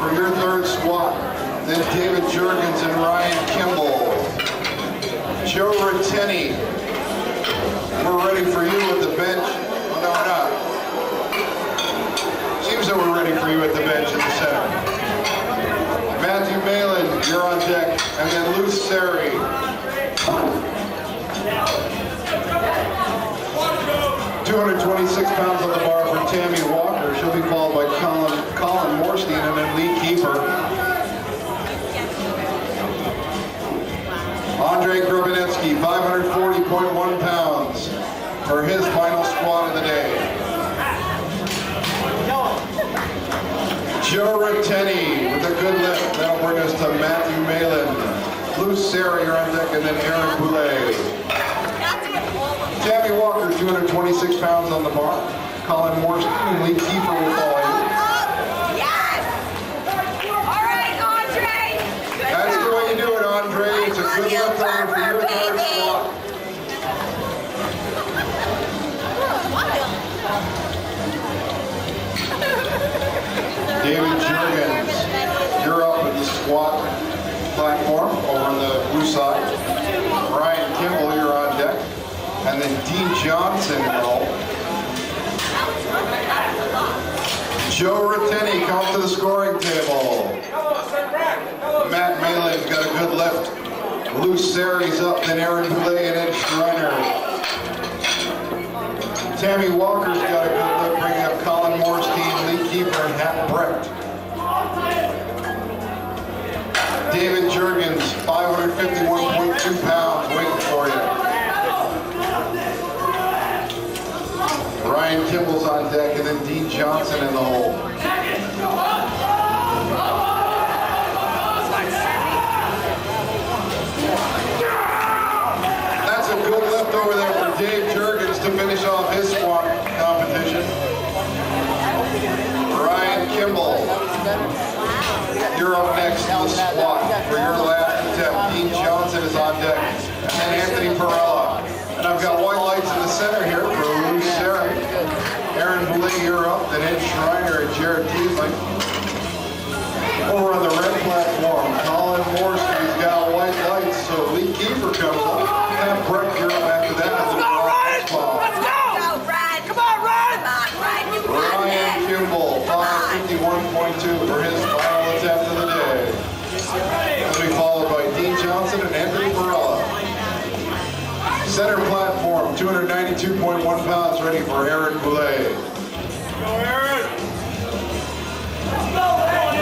for your third squat. Then David Jurgens and Ryan Kimball. Joe Ratteni, we're ready for you at the bench. No, we're not. Seems that we're ready for you at the bench in the center. Matthew Malin, you're on deck. And then Lou Seri. 226 pounds on the bar for Tammy Walker. She'll be followed by Colin Morstein and then lead keeper Andre Grabinetsky, 540.1 pounds for his final squat of the day. Joe Ratteni with a good lift. That'll bring us to Matthew Malin. Lou Seri, you're on deck, and then Aaron Boulay. Tammy Walker, 226 pounds on the bar. Colin Morstein, lead keeper, will follow you. Yes! All right, Andre. That's the way you do it, Andre. It's a good lift over for your third squat. David Jurgens, you're up at the squat platform over on the blue side. Ryan Kimball, you're on deck. And then Dean Johnson roll. Joe Ratteni comes to the scoring table. Matt Malin's got a good lift. Lou Seri's up, then Aaron Boulay and Ed Schreiner. Tammy Walker's got a good lift, bringing up Colin Morstein, lead keeper, and Hat Brecht. David Jurgens, 551.2 pounds, waiting for you. Ryan Kimball's on deck, and then Dean Johnson in the hole. That's a good lift over there for Dave Jurgens to finish off his squat competition. Ryan Kimball, you're up next to the squat for your last attempt. Dean Johnson is on deck, and then Anthony Perella. And I've got white lights in the center here for Lou Seri. Aaron Boulay, you're up, then Ed Schreiner and Jared Teasley. Over on the red platform, Colin Morstein has got white lights, so lead keeper comes up. And Brett, you're up after that. Let's go, Ryan! Let's go! Come on, Ryan! Ryan Kimball, 551.2 for his final attempt of the day. He'll be followed by Dean Johnson and Anthony Perella. Center platform, 292.1 pounds, ready for Aaron Boulay. Go, Aaron! Let's go, Aaron!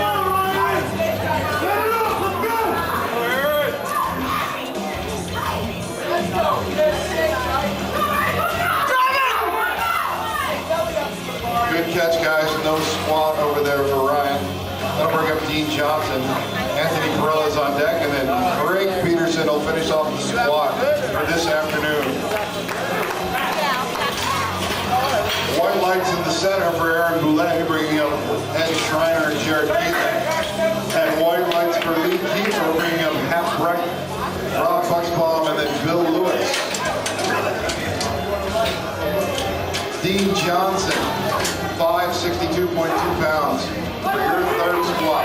Good catch, guys. No squat over there for Ryan. That'll bring up Dean Johnson. Anthony Perella's on deck, and then Greg Peterson will finish off the squat for this afternoon. White lights in the center for Aaron Boulay, bringing up Ed Schreiner and Jared Keaton. And white lights for lead keeper, bringing up Hat Brecht, Rob Buxbaum, and then Bill Lewis. Dean Johnson, 562.2 pounds for your third squat.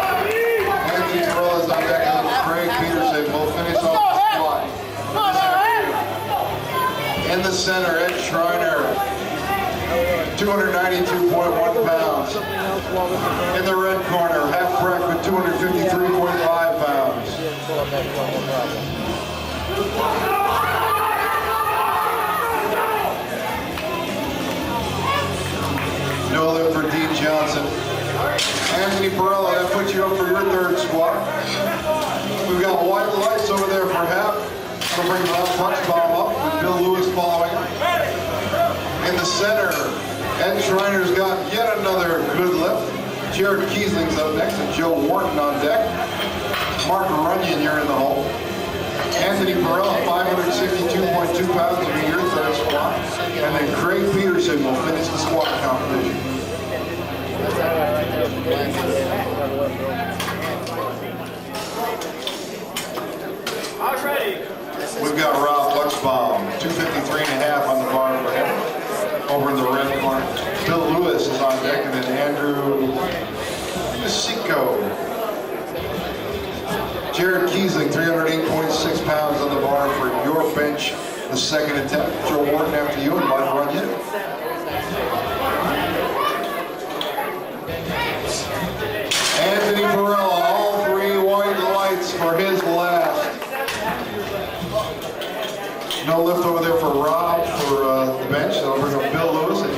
Anthony Perella's on deck, and then Craig Peterson will finish off the squat. In the center, Ed Schreiner, 292.1 pounds. In the red corner, Hat Brecht with 253.5 pounds. No lift for Dean Johnson. Anthony Perella, that puts you up for your third squat. We've got white lights over there for Hap. We'll bring Rob Buxbaum up with Bill Lewis following. In the center, Ed Schreiner's got yet another good lift. Jared Kiesling's up next, and Joe Wharton on deck. Mark Runyon, you're in the hole. Anthony Perella, 562.2 pounds, will be your third squat. And then Craig Peterson will finish the squat competition. I was ready. We've got Rob Buxbaum, 253.5 on the bar for him. Over in the red corner. Bill Lewis is on deck, and then Andrew Masico Jared Kiesling, 308.6 pounds on the bar for your bench, the second attempt. Joe Wharton after you, and Mark Runyon. Anthony Perella, all three white lights for his last. No lift over there for Rob for the bench. So we're going to Bill Lewis and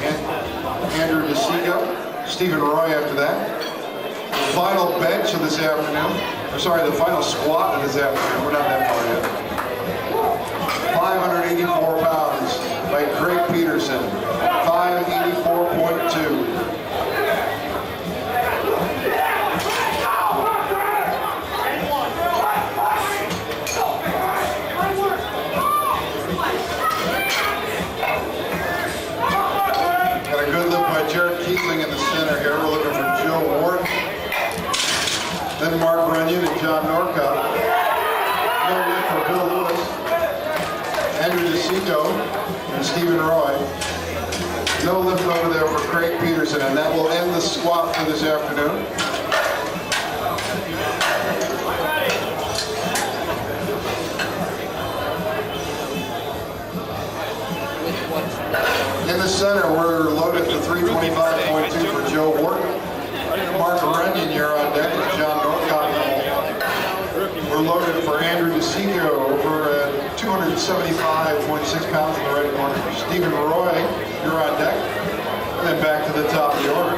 Andrew DeSico. Stephen Roy after that. The final bench of this afternoon, or sorry, the final squat of this afternoon. We're not that far yet. 584 pounds by Greg Peterson. 584.2. Jared Kiesling in the center here. We're looking for Joe Wharton. Then Mark Runyon and John Norcott. No lift for Bill Lewis. Andrew DeSico and Stephen Roy. No lift over there for Craig Peterson, and that will end the squat for this afternoon. In the center, we're loaded to 325.2 for Joe Wharton. Mark Runyon, you're on deck, and John Norcott. We're loaded for Andrew DeSico over at 275.6 pounds in the right corner. Stephen Roy, you're on deck. And then back to the top of the order.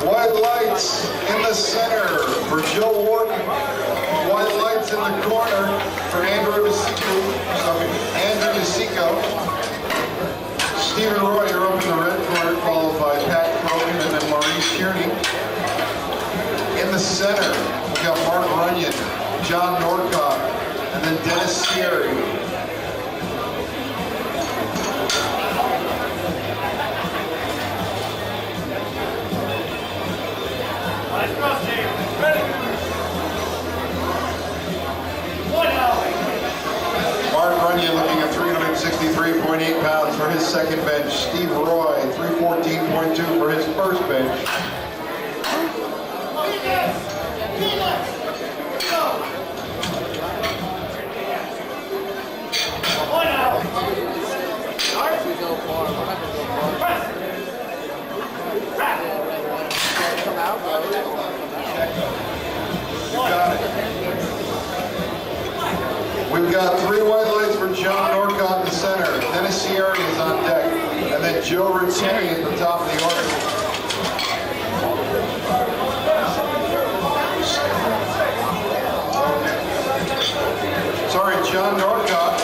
White lights in the center for Joe Wharton. White lights in the corner for Andrew DeSico. Stephen Roy, you're up in the red corner, followed by Pat Crogan and then Maurice Kearney. In the center, we've got Mark Runyon, John Norcott, and then Dennis Sierry. Mark Runyon looking at 363.8 pounds for his second bench. Steve Roy, 314.2 for his first bench. We've got three white lights for John Norcott in the center. Dennis Sierra is on deck. And then Joe Rizzini at the top of the order. Sorry, John Norcott.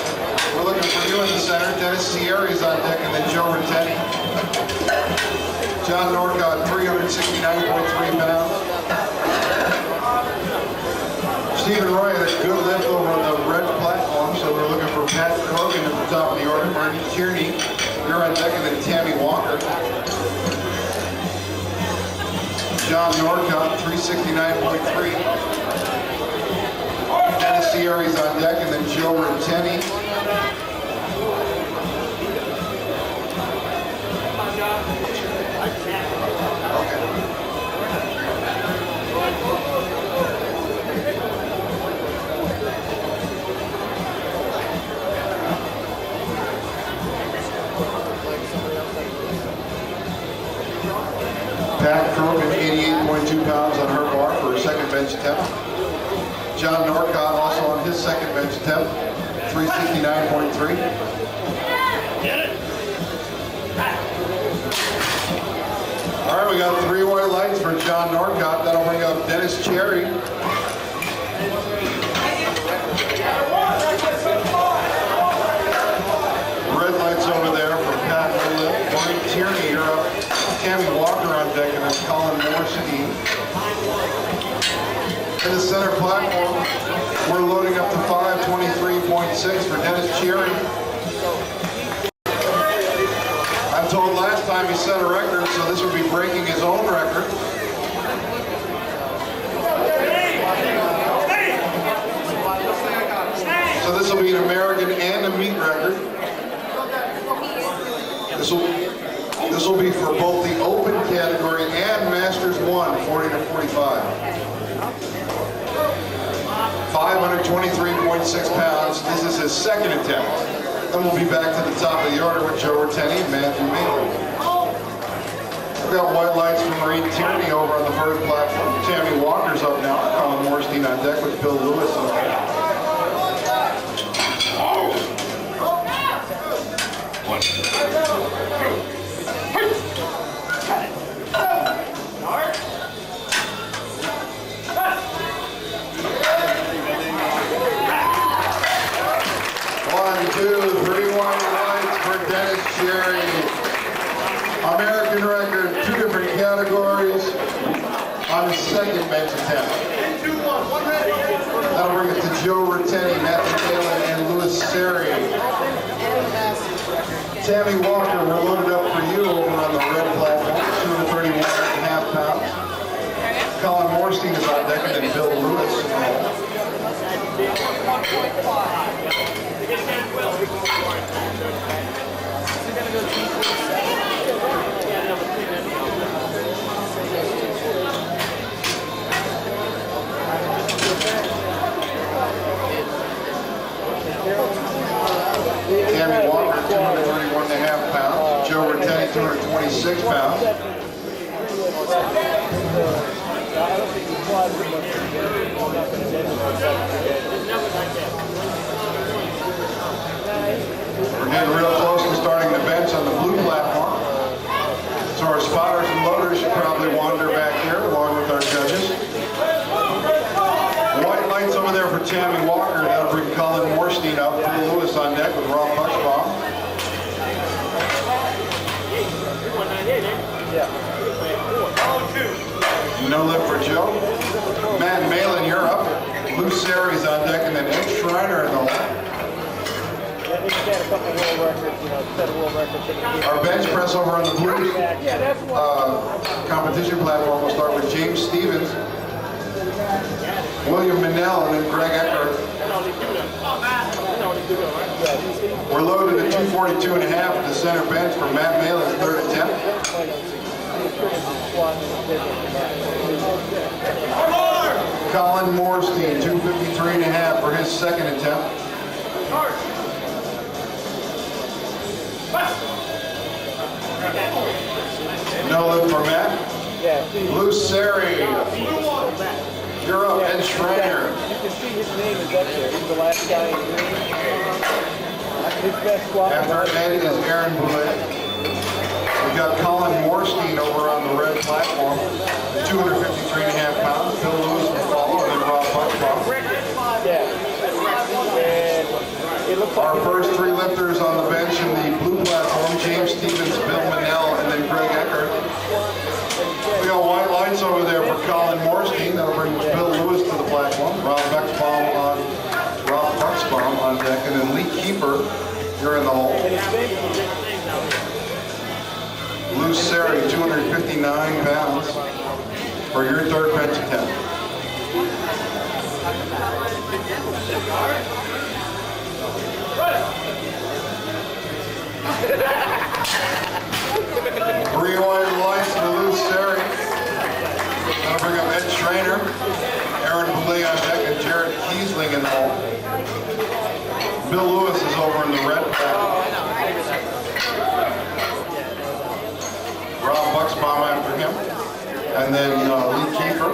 We're looking for you in the center. Dennis Sierra is on deck, and then Joe Rizzini. John Norcott, 369.3 pounds. Stephen Roy had a good lift over the red platform, so we're looking for Pat Crogan at the top of the order. Marty Kearney, you're on deck, and then Tammy Walker. John Norcott, 369.3. Dennis Sierra's on deck, and then Joe Rizzini. Pat Crogan, 88.2 pounds on her bar for her second bench attempt. John Norcott also on his second bench attempt, 369.3. Get it. All right, we got three white lights for John Norcott. That'll bring up Dennis Cherry. Red lights over there for Pat Lillip. Maureen Tierney, you're up. Tammy Walker on deck, and then Colin Morrissey. In the center platform, we're loading up to 523.6 for Dennis Cherry. time he set a record, so this would be breaking his own record. So this will be an American and a meet record. This will be for both the open category and Masters 1, 40 to 45. 523.6 pounds. This is his second attempt. Then we'll be back to the top of the order with Joe Retteni and Matthew Maitland. We've got white lights from Reed Tierney over on the first platform. Tammy Walker's up now. Colin Morstein on deck with Bill Lewis up there. American record, 2 different categories on his second bench attempt. That'll bring it to Joe Retteni, Matthew Maitland, and Louis Seri. Tammy Walker, we're loaded up for you over on the red platform, 231.5 pounds. Colin Morstein is on deck, and then Bill Lewis. Tammy Walker, 231.5 pounds. Joe Retteni, 226 pounds. We're getting real close to starting the bench on the blue platform. So our spotters and loaders should probably wander back here along with our judges. White lights over there for Tammy Walker. That'll bring Colin Morstein up. Bill Lewis on deck with Rob Bucksbaum. No lift for Joe. Matt Maitland, you're up. Lou Seri's on deck, and then Ed Schreiner in the hole. Our bench press over on the blue competition platform will start with James Stevens, William Minnell, and then Greg Eckert. We're loaded at 242.5 at the center bench for Matt Maitland's third attempt. Colin Morstein, 253.5 for his second attempt. No lift for Matt. Lou Seri. You're up, Ed Schreiner. You can see his name is up there. He's the last guy in green. His best squat. After Ed is Aaron Boulet. We've got Colin Morstein over on the red platform, 253.5 pounds. Bill Lewis will follow, and then Rob Bucksbaum. Our first 3 lifters on the bench in the blue platform, James Stevens, Bill Minnell, and then Greg Eckert. We got white lights over there for Colin Morstein. That'll bring Bill Lewis to the platform. Rob Bucksbaum on deck, and then Lee Keeper, you're in the hole. Lou Seri, 259 pounds for your third bench attempt. Green white lights for Lou Seri. That'll bring up Ed Schreiner, Aaron Boulet on deck, and Jared Kiesling in the hole. Bill Lewis is over in the red pack. Rob Bucksbaum after him, and then Lee Keeper.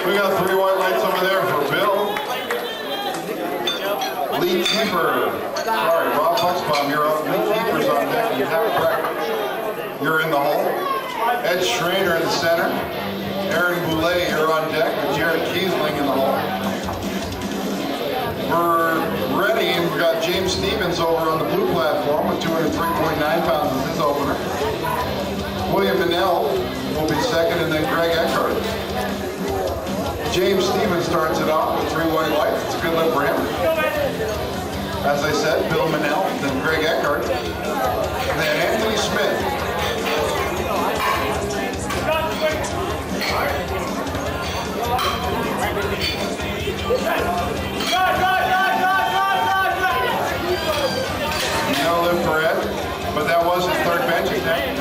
We got 3 white lights over there for Bill. Lee Keeper. Sorry, Rob Bucksbaum, you're up. Lee Keeper's on deck. You have correct. You're in the hole. Ed Schreiner in the center. Aaron Boulet, you're on deck with Jared Kiesling in the hole. We're ready, and we've got James Stevens over on the blue platform with 203.9 pounds as his opener. William Minnell will be second, and then Greg Eckert. James Stevens starts it off with 3 white lights. It's a good lift for him. As I said, Bill Manell, then Greg Eckhart, and then Anthony Smith. No lift for Ed, but that was his third bench attack.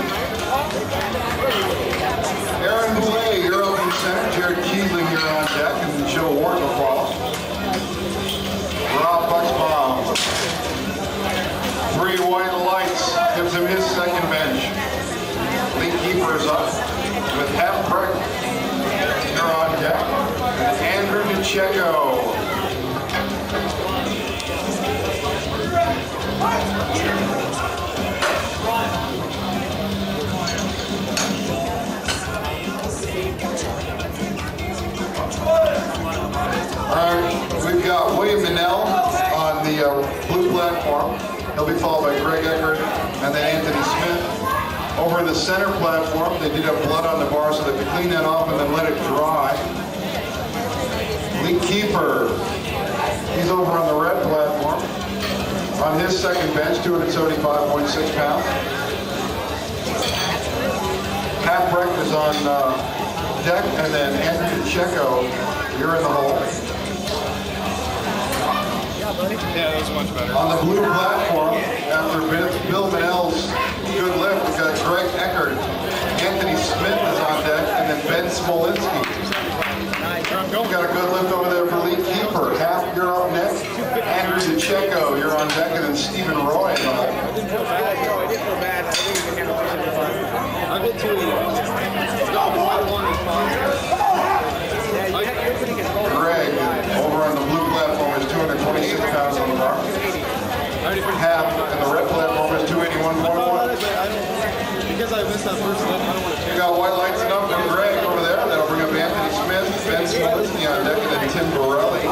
Aaron Boulay, you're up in center. Jared Keesling, you're on deck, and Joe Ward will follow. Rob Bucksbaum, 3 white lights, gives him his second bench. Lee Keeper's up with half break. You're on deck. Andrew DeCecco. We've got William Manell on the blue platform. He'll be followed by Greg Eckert and then Anthony Smith. Over in the center platform, they did have blood on the bar, so they could clean that off and then let it dry. Lee Keeper, he's over on the red platform. On his second bench, 275.6 pounds. Pat Breck is on deck, and then Andrew DeCecco, you're in the hole. Yeah, that was much better. On the blue platform, after Bill Manell's good lift, we've got Greg Eckert, Anthony Smith is on deck, and then Ben Smolinski. We've got a good lift over there for Lee Keeper. Half, you're up next. Andrew DeCecco, you're on deck, and then Stephen Roy is on. I didn't feel bad. I think we can handle it. I'll get 2 of these. Greg, over on the blue platform, is 226 pounds on the bar. Half, and the red platform is 281.1. Because I missed that first lift, I don't want to change. We got white lights enough for Greg over there. That'll bring up Anthony Smith, Ben Smolinski on deck, and then Tim Borelli.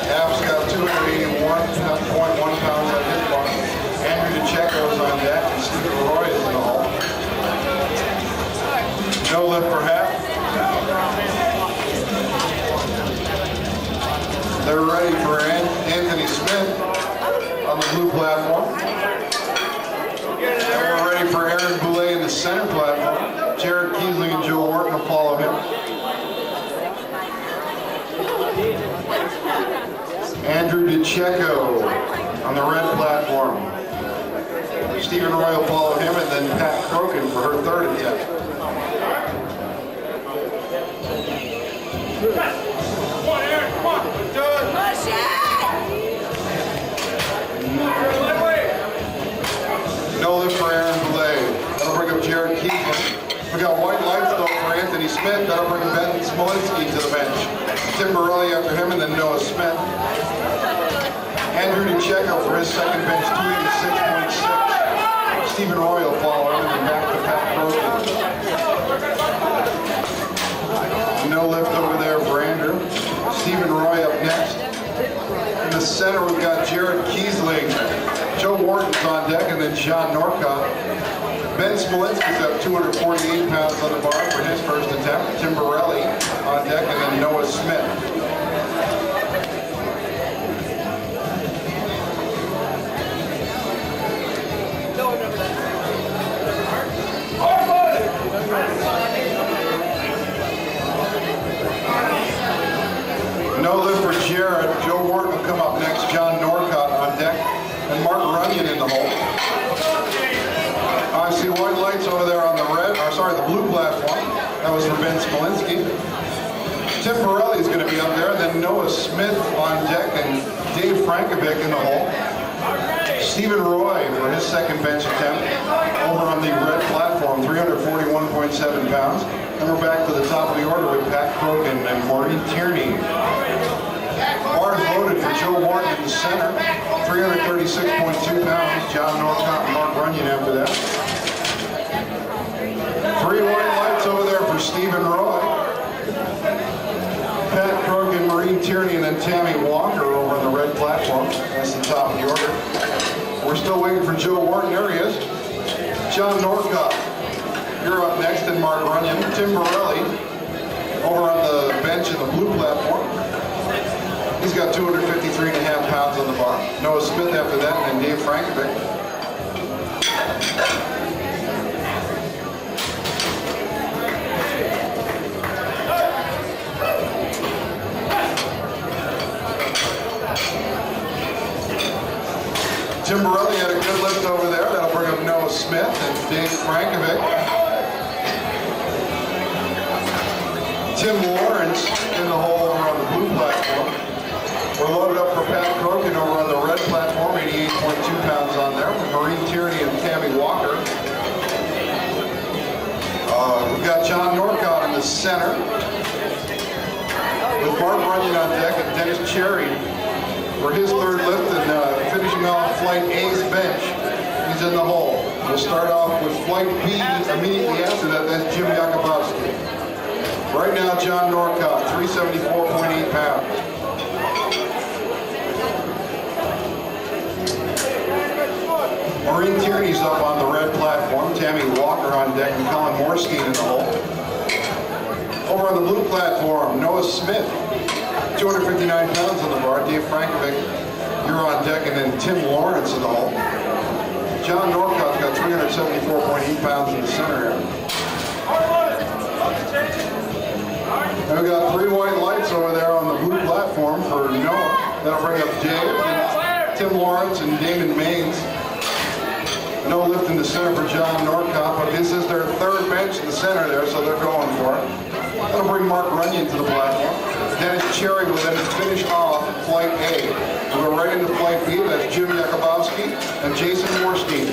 Half's got 281.1 pounds on his bar. Andrew DeCecco's on deck, and Stephen Roy is in the hole. No lift for half. They're ready for Anthony Smith on the blue platform. And we're ready for Aaron Boulay in the center platform. Jared Keesling and Joe Wharton will follow him. Andrew DeCecco on the red platform. Stephen Roy will follow him, and then Pat Crokin for her third attempt. Come on, Aaron, come on. Push it! No lift for Aaron Boulay. That'll bring up Jared Keesling. We got white lights though for Anthony Smith. That'll bring Ben Smolinski to the bench. Tim Borelli after him, and then Noah Smith. Andrew DeCecco for his second bench, 286.6. Stephen Roy will follow him, and then back to Pat Crokin. No lift over there for Andrew. Stephen Roy up next. In the center, we've got Jared Keesling. Joe Wharton's on deck, and then John Norcott. Ben Smolinski's up 248 pounds on the bar for his first attempt. Tim Borelli on deck, and then Noah Smith. No lift for Jared. Joe Wharton will come up next. John Norcott on deck, and Mark Runyon in the hole. I see white lights over there on the the blue platform. That was for Ben Smolinski. Tim Borelli is going to be up there, and then Noah Smith on deck, and Dave Frankovic in the hole. Stephen Roy for his second bench attempt over on the red platform, 341.7 pounds. And we're back to the top of the order with Pat Crokin and Maureen Tierney. Bars loaded for Joe Wharton in the center, 336.2 pounds. John Norcott and Mark Runyon after that. 3 white lights over there for Stephen Roy. Pat Crokin, Maureen Tierney, and then Tammy Walker over on the red platform. That's the top of the order. We're still waiting for Joe Wharton. There he is. John Norcott, you're up next, and Mark Runyon. Tim Borelli, over on the bench in the blue platform. He's got 253.5 pounds on the bar. Noah Smith after that, and Dave Frankovic. Tim Borelli had a good lift over there. That'll bring up Noah Smith and Dave Frankovic. Tim Lawrence in the hole over on the blue platform. We're loaded up for Pat Crokin over on the red platform, 88.2 pounds on there, with Maureen Tierney and Tammy Walker. We've got John Norcott in the center, with Mark Runyon on deck and Dennis Cherry for his third lift, and finishing off Flight A's bench. He's in the hole. We'll start off with Flight B immediately after that. That's Jim Yakubowski. Right now, John Norcott, 374.8 pounds. Maureen Tierney's up on the red platform. Tammy Walker on deck and Colin Morstein in the hole. Over on the blue platform, Noah Smith, 259 pounds on the bar. Dave Frankovic, you're on deck, and then Tim Lawrence in the hole. John Norcott's got 374.8 pounds in the center here. And we've got three white lights over there on the blue platform for Noah. That'll bring up Dave, and Tim Lawrence, and Damon Maines. No lift in the center for John Norcott, but this is their third bench in the center there, so they're going for it. That'll bring Mark Runyon to the platform. Dennis Cherry will then finish off Flight A. We'll go right into Flight B. That's Jim Yakubowski and Jason Morstein.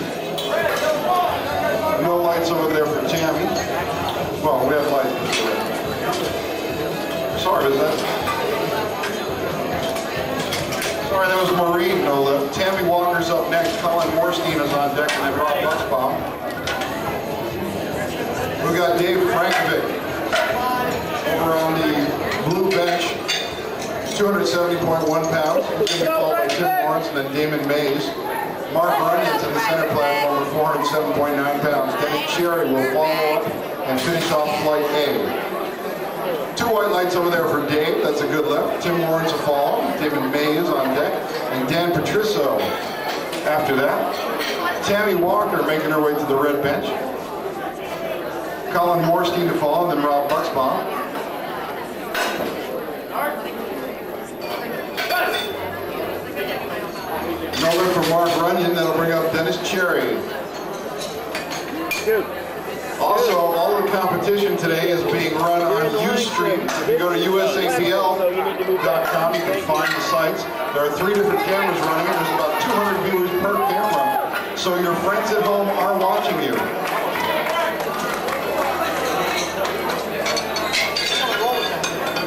No lights over there for Tammy. Well, we have lights. Sorry, is that? Sorry, that was Maureen, no lift. Tammy Walker's up next. Colin Morstein is on deck, and then Rob Bucksbaum. We've got Dave Frankovic over on the blue bench, 270.1 pounds. Jimmy Fulton, Tim Lawrence, and then Damon Mays. Mark Runyon's in the center platform with 407.9 pounds. Dennis Cherry will follow up and finish off Flight A. Two white lights over there for Dave. That's a good lift. Tim Lawrence will follow. Damon Mays on deck. And Dan Patrisso after that. Tammy Walker making her way to the red bench. Colin Morstein to follow, and then Rob Bucksbaum. No lift for Mark Runyon. That'll bring up Dennis Cherry. Also, all of the competition today is being run on Ustream. If you go to USAPL.com, you can find the sites. There are 3 different cameras running. There's about 200 viewers per camera. So your friends at home are watching you.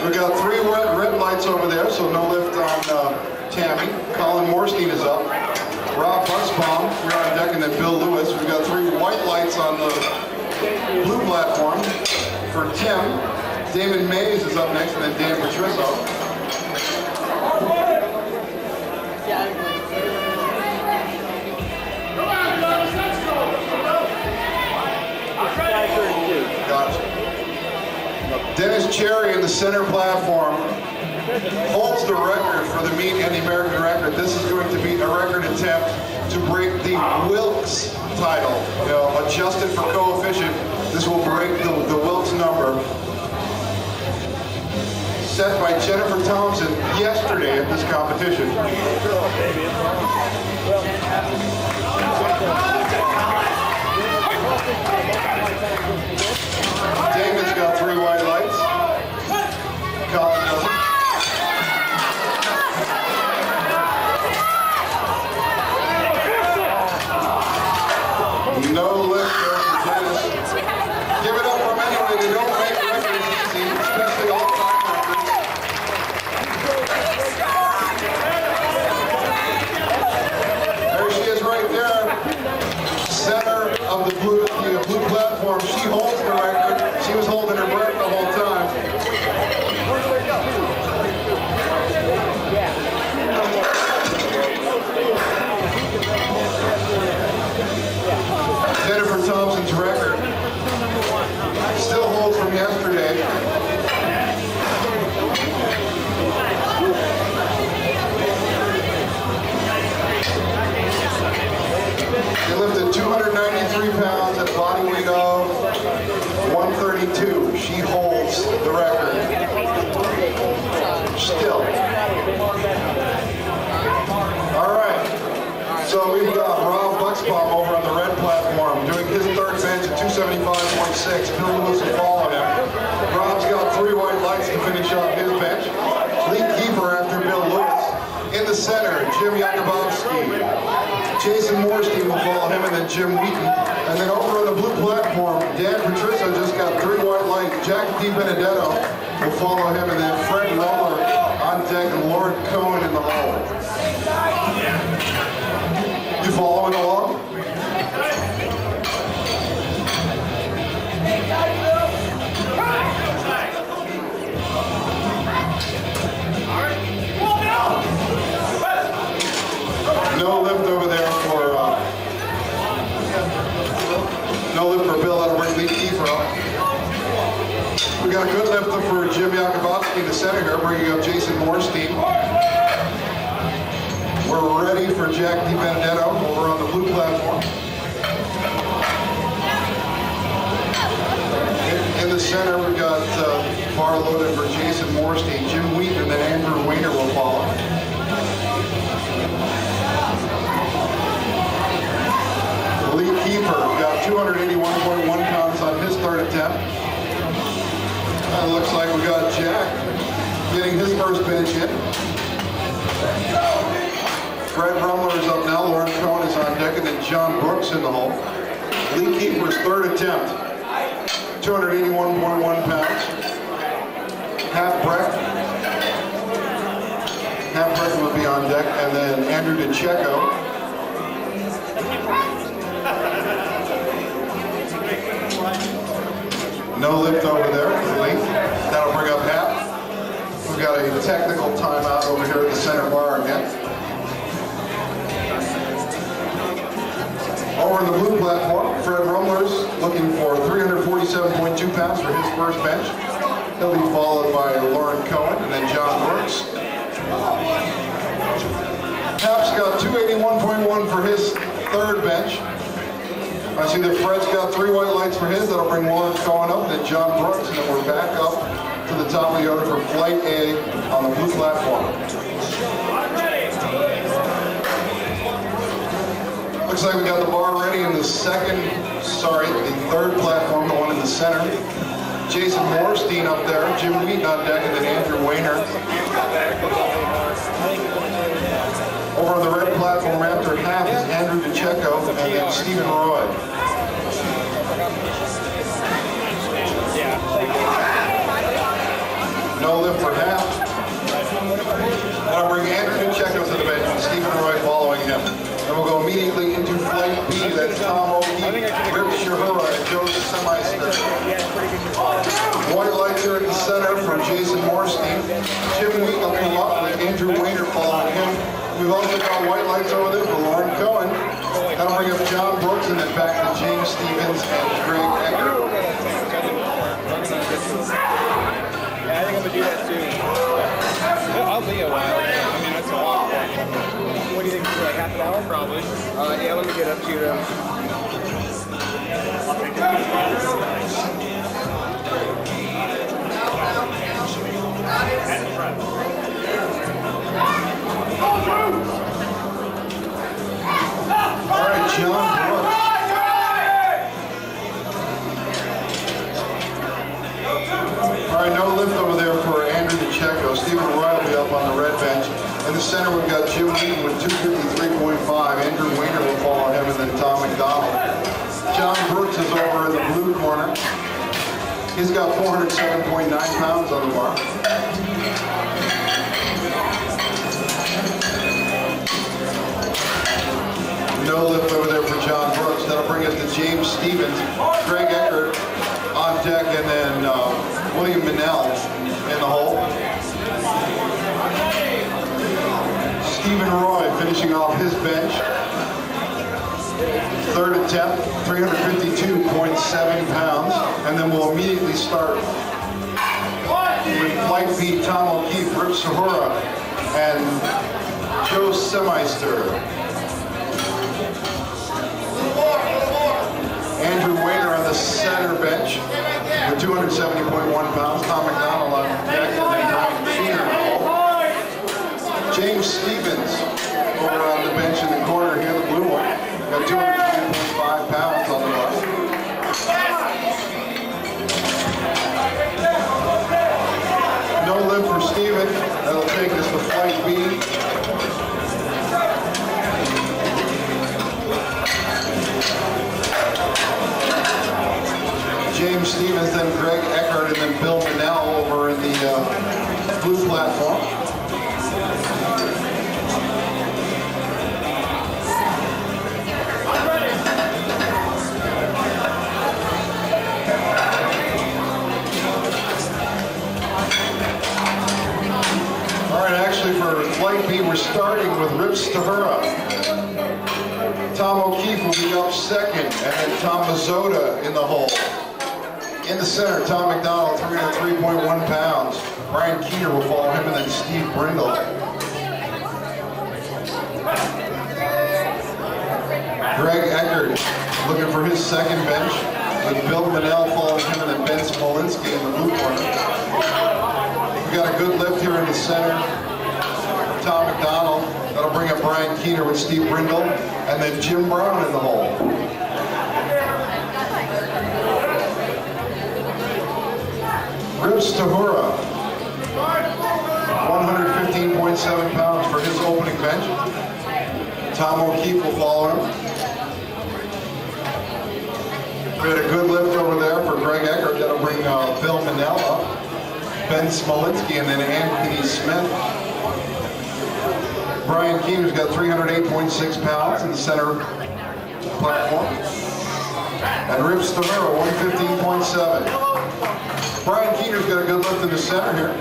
We've got 3 red lights over there, so no lift on Tammy. Colin Morstein is up. Rob Bucksbaum, you're on deck, and then Bill Lewis. We've got 3 white lights on the blue platform for Tim. Damon Mays is up next, and then Dan Patrisso. Gotcha. Dennis Cherry in the center platform holds the record for the meet and the American record. This is going to be a record attempt to break the Wilkes title. You know, adjusted for coefficient, this will break the Wilkes number set by Jennifer Thompson yesterday at this competition. Damon's got 3 white lights. Colin doesn't. No lift there for Dennis. Give it up for them anyway. They don't make records easy, especially all-time records. There she is right there. Center of the blue platform. She holds the record. She was holding her breath the whole time. Jennifer 132. She holds the record. Still. All right. So we've got Rob Bucksbaum over on the red platform doing his third bench at 275.6. Bill Lewis will follow him. Rob's got 3 white lights to finish off his bench. Lead keeper after Bill Lewis. In the center, Jim Yakubowski. Jason Morstein will follow him, and then Jim Wheaton. And then over on the blue platform, Dan Patricia just got 3 white lights. Jack DiBenedetto will follow him, and then Fred Roller on deck, and Lauren Cohen in the hole. You following along? No lift over there for Bill. That'll bring lead keeper up. We got a good lifter for Jim Yakubowski in the center here, bringing up Jason Morstein. We're ready for Jack DiBenedetto over on the blue platform. In the center, we've got bar loaded for Jason Morstein, Jim Wheaton, and then Andrew Weiner will follow. The lead keeper got 281.1 pounds on his third attempt. It looks like we got Jack getting his first bench in. Fred Rumler is up now. Lauren Cohen is on deck, and then John Brooks in the hole. Lead keeper's third attempt, 281.1 pounds. Half Breck will be on deck, and then Andrew DeCecco. No lift over there for the lead. That'll bring up half. We've got a technical timeout over here at the center bar again. Over on the blue platform, Fred Rumler's looking for 347.2 pounds for his first bench. He'll be followed by Lauren Cohen and then John Brooks. Hap's got 281.1 for his third bench. I see that Fred's got 3 white lights for his. That'll bring Lauren Cohen up, and then John Brooks, and then we're back up to the top of the order for Flight A on the blue platform. Looks like we got the bar ready in the third platform, the one in the center. Jason Morstein up there, Jim Wheaton on deck, and then Andrew Weiner. Over on the red platform after half is Andrew DeCecco and then Stephen Roy. No lift for half. And I'll bring Andrew DeCecco to the bench and Stephen Roy following him. And we'll go immediately into Flight B. That's Tom O'Keefe, Rip Shahura, and Joe Semeister. White lights are in the center for Jason Morstein. Jim Wheaton will come up with Andrew Weiner following him. We've also got white lights over there for Lauren Cohen. That'll bring up John Brooks, and then back to James Stevens and Greg Ecker. Yeah, I think I'm going to do that too. I'll be a while. I mean, that's a lot. What do you think, like half an hour? Probably. Yeah, let me get up to you then. All right, John Brooks. All right, no lift over there for Andrew DeCecco. Stephen Roy will be up on the red bench. In the center, we've got Jim Wheaton with 253.5. Andrew Weiner will follow him, and then Tom McDonald. John Brooks is over in the blue corner. He's got 407.9 pounds on the bar. No lift over there for John Brooks. That'll bring us to James Stevens, Greg Eckert on deck, and then William Minnell in the hole. Stephen Roy finishing off his bench. Third attempt, 352.7 pounds. And then we'll immediately start with Flight B, Tom O'Keefe, Rip Sahura, and Joe Semeister. Andrew Weiner on the center bench with for 270.1 pounds. Tom McDonald on deck, and then Brian Keener in the hole. James Stevens over on the bench in the corner here, the blue one. Got 203.5 pounds on the bar. No lift for Steven. That'll take us to flight B. James Stevens, then Greg Eckert, and then Bill Manell over in the blue platform. All right, actually for flight B, we're starting with Rip Stavura. Tom O'Keefe will be up second, and then Tom Mazzota in the hole. In the center, Tom McDonald, 303.1 pounds. Brian Keener will follow him, and then Steve Brindle. Greg Eckert looking for his second bench, with Bill Manell following him, and then Ben Smolinski in the blue corner. We got a good lift here in the center. Tom McDonald, that'll bring up Brian Keener with Steve Brindle, and then Jim Brown in the hole. Rip Stavura, 115.7 pounds for his opening bench. Tom O'Keefe will follow him. We had a good lift over there for Greg Eckert. That'll bring Bill Manell up, Ben Smolinski, and then Anthony Smith. Brian Keener's got 308.6 pounds in the center platform. And Rip Stavura, 115.7. Brian Keener's got a good lift in the center here.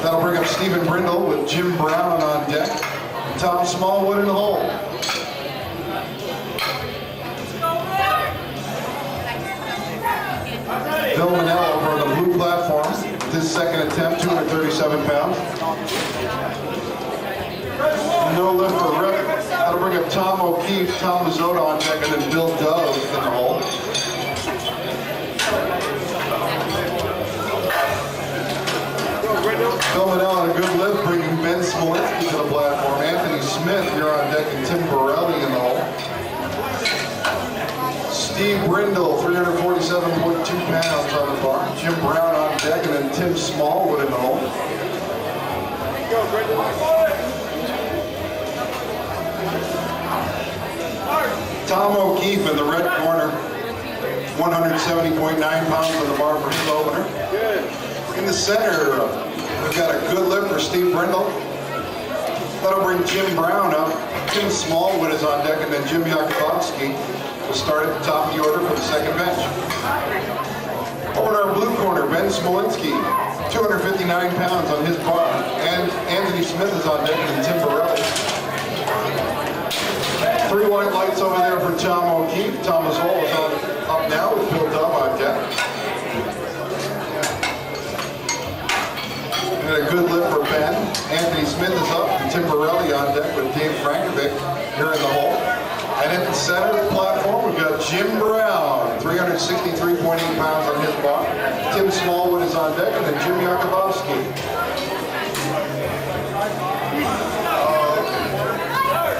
That'll bring up Stephen Brindle with Jim Brown on deck. Tom Smallwood in the hole. Bill Manell over on the blue platform with his second attempt, 237 pounds. No lift for Rip. That'll bring up Tom O'Keefe, Tom Mazzota on deck, and then Bill Dove in the hole. Bill Manell on a good lift, bringing Ben Smolinski to the platform. Anthony Smith here on deck, and Tim Borelli in the hole. Steve Brindle, 347.2 pounds on the bar. Jim Brown on deck, and then Tim Smallwood in the hole. Tom O'Keefe in the red corner, 170.9 pounds on the bar for his opener. In the center, we've got a good lift for Steve Brindle. That'll bring Jim Brown up. Tim Smallwood is on deck, and then Jim Yakubowski will start at the top of the order for the second bench. Over in our blue corner, Ben Smolinski, 259 pounds on his bar, and Anthony Smith is on deck, and then Tim Borelli. Three white lights over there for Tom O'Keefe. Thomas Hall is up now with Bill Dove on deck. And a good lift for Ben. Anthony Smith is up, and Tim Borelli on deck with Dave Frankovic here in the hole. And in the center of the platform, we've got Jim Brown, 363.8 pounds on his bar. Tim Smallwood is on deck, and then Jim Yakubowski.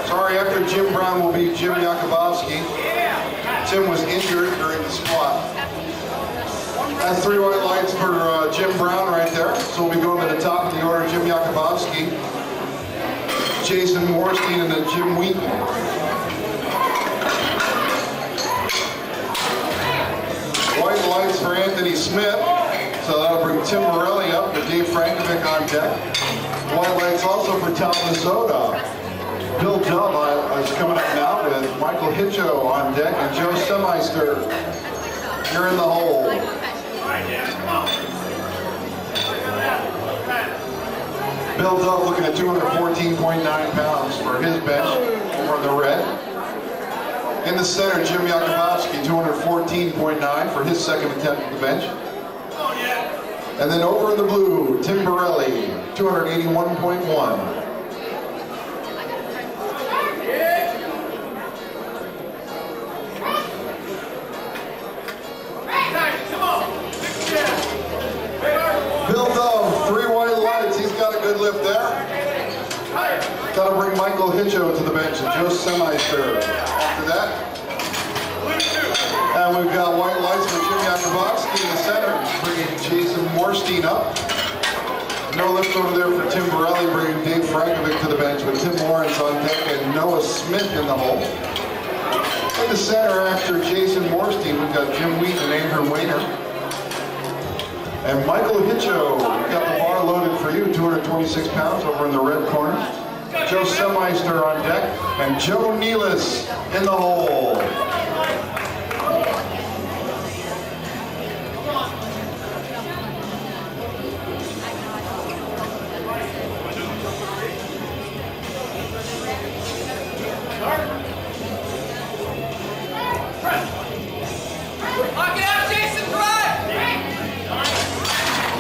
Sorry, after Jim Brown will be Jim Yakubowski. Tim was injured during the spot. That's three white lights for Jim Brown right there. So we'll be going to the top of the order, Jim Yakubowski, Jason Morstein, and then Jim Wheaton. White lights for Anthony Smith. So that'll bring Tim Borelli up with Dave Frankovic on deck. White lights also for Tom Mazzota. Bill Dove is coming up now with Michael Hitcho on deck, and Joe Semeister here in the hole. Bill Dove looking at 214.9 pounds for his bench for the red. In the center, Jim Yakubowski, 214.9 for his second attempt at the bench. And then over in the blue, Tim Borelli, 281.1. lift there. That'll bring Michael Hitcho to the bench and Joe Semeister after that. And we've got white lights for Jim Yakubowski in the center, bringing Jason Morstein up. No lift over there for Tim Borelli, bringing Dave Frankovic to the bench with Tim Lawrence on deck and Noah Smith in the hole. In the center after Jason Morstein, we've got Jim Wheat and Andrew Wayner. And Michael Hitcho, we've got the bar loaded for you, 226 pounds over in the red corner. Joe Semeister on deck, and Joe Nealis in the hole.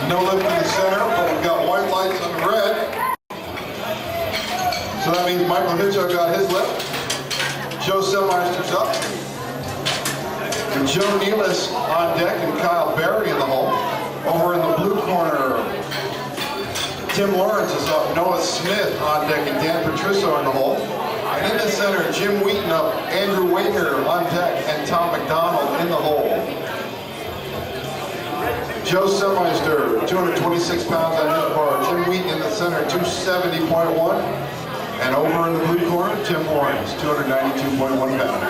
No lift in the center, but we've got white lights on the red. So that means Michael Hitcho got his lift. Joe Semeister's up. And Joe Nealis on deck and Kyle Berry in the hole. Over in the blue corner, Tim Lawrence is up. Noah Smith on deck and Dan Patrisso in the hole. And in the center, Jim Wheaton up, Andrew Wayner on deck, and Tom McDonald in the hole. Joe Semeister, 226 pounds on his bar. Jim Wheaton in the center, 270.1. And over in the blue corner, Tim Lawrence, 292.1 pounds.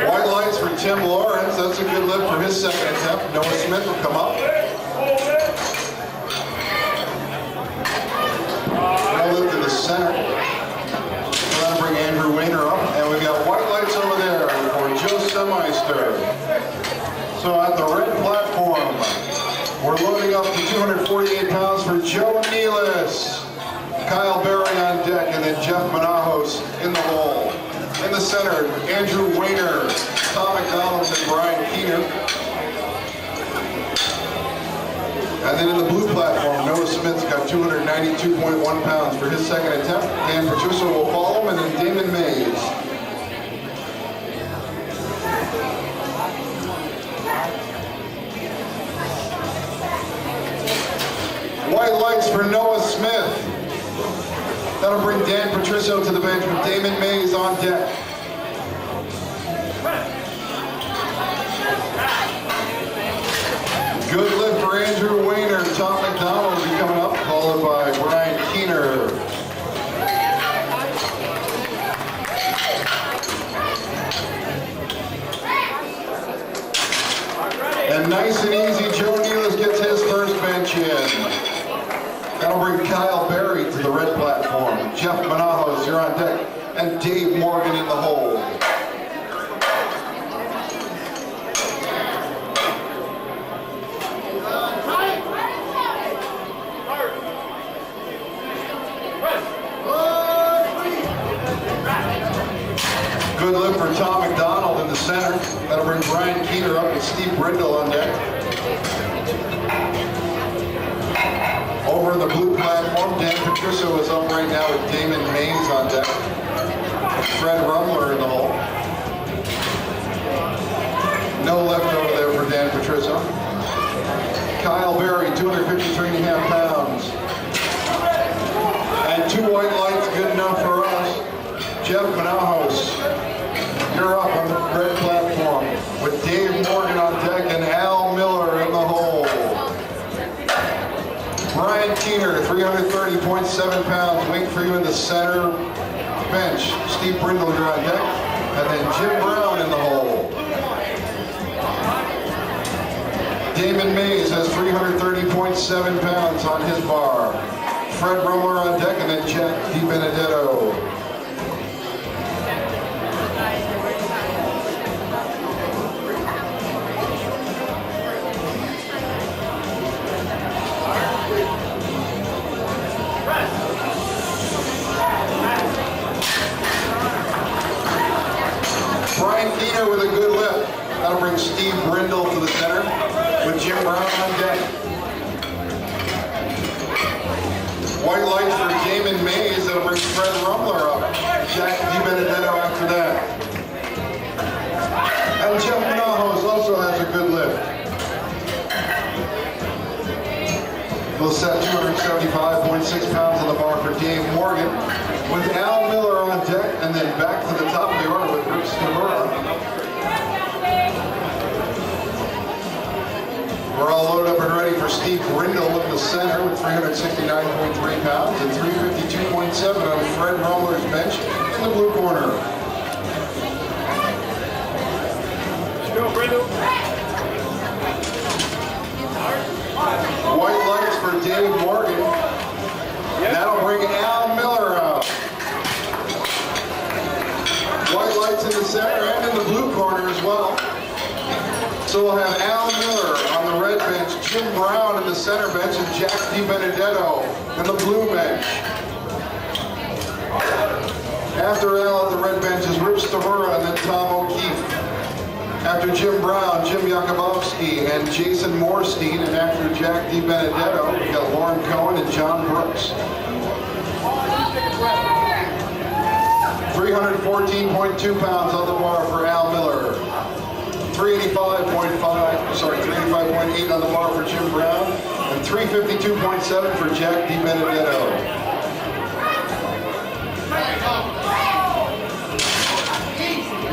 White lights for Tim Lawrence. That's a good lift for his second attempt. Noah Smith will come up. No lift in the center. So that'll bring Andrew Wayner up. And we've got white lights over there for Joe Semeister. So at the red platform, we're loading up to 248 pounds for Joe Nealis. Kyle Berry on deck, and then Jeff Manajos in the hole. In the center, Andrew Wayner, Tom McDonald, and Brian Keener. And then in the blue platform, Noah Smith's got 292.1 pounds for his second attempt. Dan Patrisso will follow him, and then Damon Mays. White lights for Noah Smith. That'll bring Dan Patrisso to the bench with Damon Mays on deck. Good lift for Andrew Wayner. Tom McDonald will be coming up, followed by Brian Keener. And nice and easy, Joe Nealis gets his first bench in. That'll bring Kyle Berry to the red platform. Jeff Manajos, you're on deck. And Dave Morgan in the hole. Good lift for Tom McDonald in the center. That'll bring Brian Keener up and Steve Brindle on deck. Over in the blue platform, Dan Patrisso is up right now with Damon Mays on deck. Fred Rumler in the hole. No lift over there for Dan Patrisso. Kyle Berry, 253.5 pounds. And two white lights, good enough for us. Jeff Manajos, you're up on the red platform with Dave Morgan on deck and Al Miller in the hole. Brian Keener, 330.7 pounds, waiting for you in the center bench. Steve Brindle, you're on deck. And then Jim Brown in the hole. Damon Mays has 330.7 pounds on his bar. Fred Rumler on deck, and then Jack DiBenedetto. Brian Keener with a good lift. That'll bring Steve Brindle to the center with Jim Brown on deck. White lights for Damon Mays. That'll bring Fred Rumler up. Jack DiBenedetto after that. And Jeff Manajos also has a good lift. We'll set 275.6 pounds on the bar for Dave Morgan, with Al Miller on deck, and then back to the top of the order with Rick Stavura. We're all loaded up and ready for Steve Grindle in the center with 369.3 pounds and 352.7 on Fred Rummler's bench in the blue corner. Let's go, Brindle. White lights for Dave Morgan. That'll bring Al Miller out. White lights in the center and in the blue corner as well. So we'll have Al Miller on the red bench, Jim Brown in the center bench, and Jack DiBenedetto in the blue bench. After Al at the red bench is Rich Stavura and then Tom O'Keefe. After Jim Brown, Jim Yakubowski and Jason Morstein, and after Jack DiBenedetto, we've got Lauren Cohen and John Brooks. 314.2 pounds on the bar for Al Miller. 385.8 on the bar for Jim Brown, and 352.7 for Jack DiBenedetto.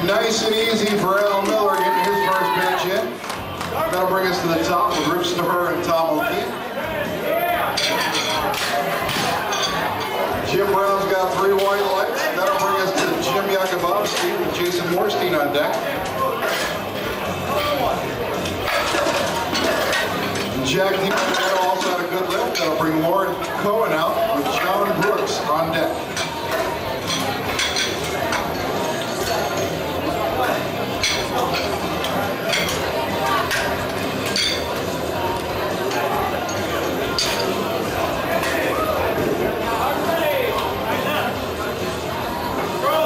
Nice and easy for Al Miller getting his first bench in. That'll bring us to the top with Rich Stavura and Tom O'Keefe. Jim Brown's got 3 white lights. That'll bring us to Jim Yakubowski with Jason Morstein on deck. Jack DiBenedetto also had a good lift. That'll bring Lauren Cohen out with John Brooks on deck.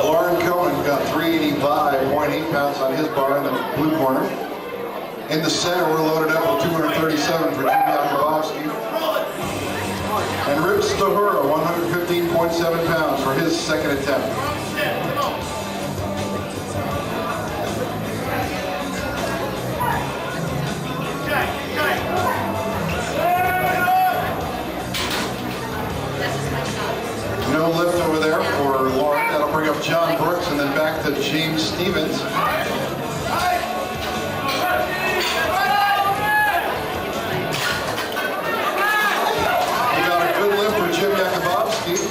Lauren Cohen got 385.8 pounds on his bar in the blue corner. In the center, we're loaded up with 237 for Jim Yakubowski. And Rich Stavura, 115.7 pounds for his second attempt. No lift over there for Lauren. That'll bring up John Brooks and then back to James Stevens.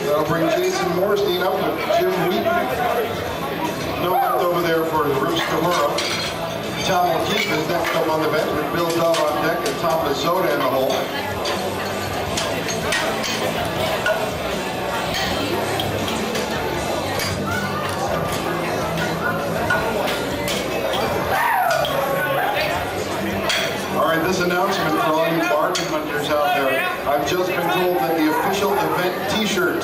That'll bring Jason Morstein up with Jim Wheaton. No left over there for Rich Stavura. Tom O'Keefe is next up on the bench with Bill Dove on deck and Tom Mazzotta in the hole. All right, this announcement for all you bargain hunters out there. I've just been told that the official event t-shirt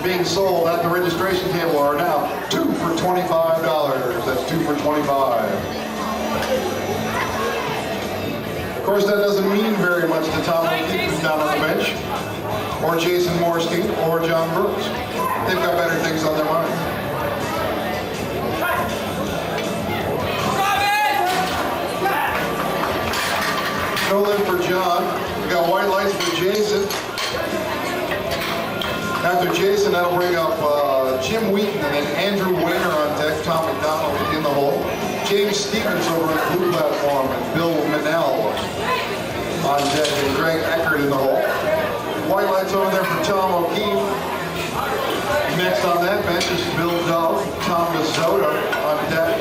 being sold at the registration table are now 2 for $25. That's 2 for $25. Of course, that doesn't mean very much to Tom O'Keefe who's down on the bench, or Jason Morstein, or John Brooks. They've got better things on their mind. No lift for John. We got white lights for Jason. After Jason, that'll bring up Jim Wheaton and then Andrew Wayner on deck, Tom McDonald in the hole, James Stevens over at the blue platform, and Bill Minnell on deck, and Greg Eckert in the hole. White lights over there for Tom O'Keefe. Next on that bench is Bill Dove, Tom Mazzotta on deck,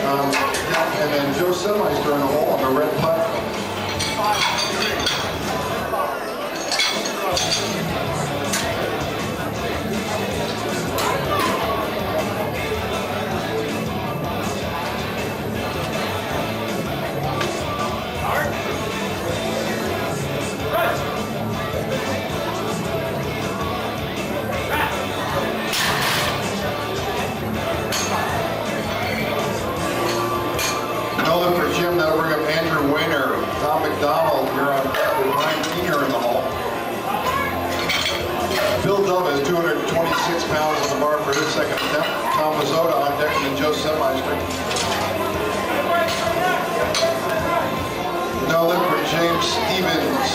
and then Joe Semeister in the hole on the red platform. No lift for Jim. That'll bring up Andrew Wayner, Tom McDonald here on deck with Ryan Keener in the hole. Bill Dove has 226 pounds on the bar for his second attempt. Tom Mazzota on deck, and Joe Semeister. No lift for James Stevens.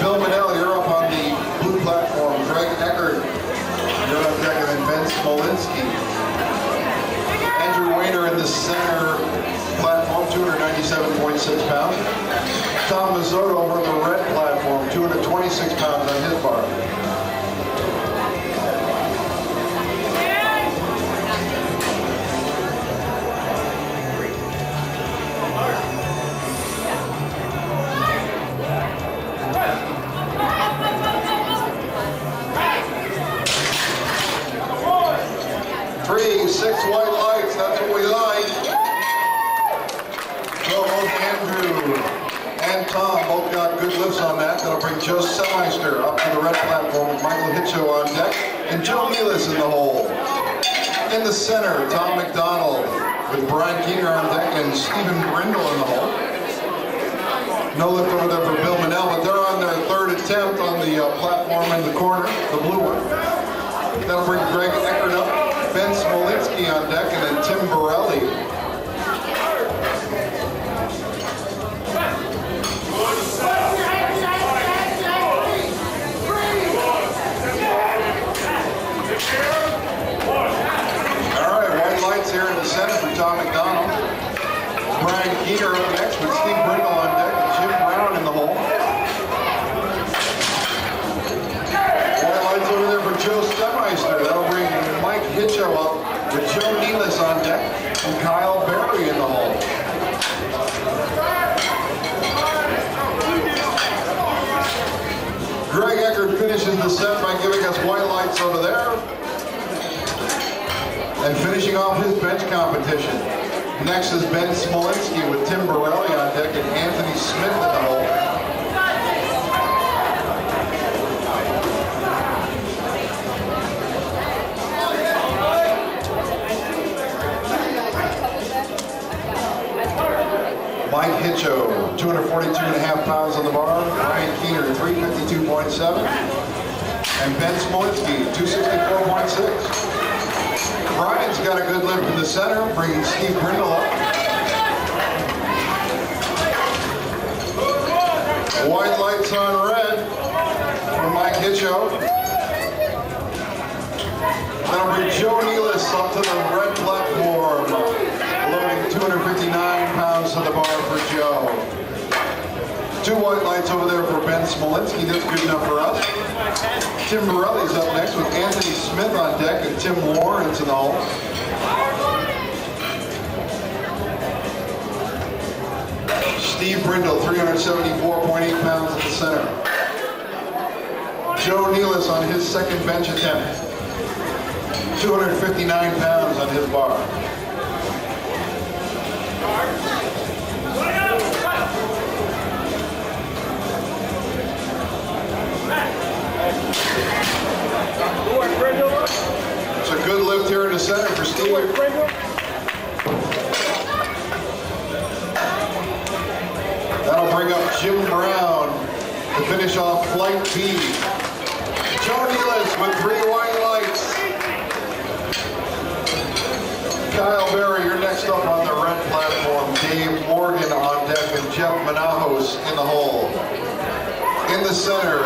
Bill Manell, you're up on the blue platform. Greg Eckert, you're on deck, and then Ben Smolinski. Andrew Wainer in the center platform, 297.6 pounds. Tom Mazzota over in the red platform, 226 pounds on his bar. Three, 6 white lights, that's what we like. So both Andrew and Tom both got good lifts on that. That'll bring Joe Semeister up to the red platform with Michael Hitcho on deck and Joe Nealis in the hole. In the center, Tom McDonald with Brian Keener on deck and Stephen Brindle in the hole. No lift over there for Bill Manell, but they're on their third attempt on the platform in the corner, the blue one. That'll bring Greg Eckert up, Ben Smolinski on deck, and then Tim Borelli. All right, white lights here in the center for Tom McDonald. Brian Keener up next with Steve Brindle on deck and Jim Brown in the hole. White lights over there for Joe Semeister. That'll bring Mike Hitcho up with Joe Nealis on deck and Kyle Berry in the hole. Greg Eckert finishes the set by giving us white lights over there and finishing off his bench competition. Next is Ben Smolinski with Tim Borelli on deck and Anthony Smith in the hole. Mike Hitcho, 242.5 pounds on the bar. Brian Keener, 352.7. And Ben Smolinski, 264.6. Brian's got a good lift in the center, bringing Steve Brindle up. White lights on red for Mike Hitcho. That'll bring Joe Nealis up to the red platform, loading 259 pounds to the bar for Joe. 2 white lights over there for Ben Smolinski. That's good enough for us. Tim Borelli's up next with Anthony Smith on deck and Tim Lawrence in the hole. Steve Brindle, 374.8 pounds at the center. Joe Nealis on his second bench attempt. 259 pounds on his bar. It's a good lift here in the center for Steve. That'll bring up Jim Brown to finish off Flight B. Joe Nealis with 3 white lights. Kyle Berry, you're next up on the red platform. Dave Morgan on deck and Jeff Manajos in the hole. In the center,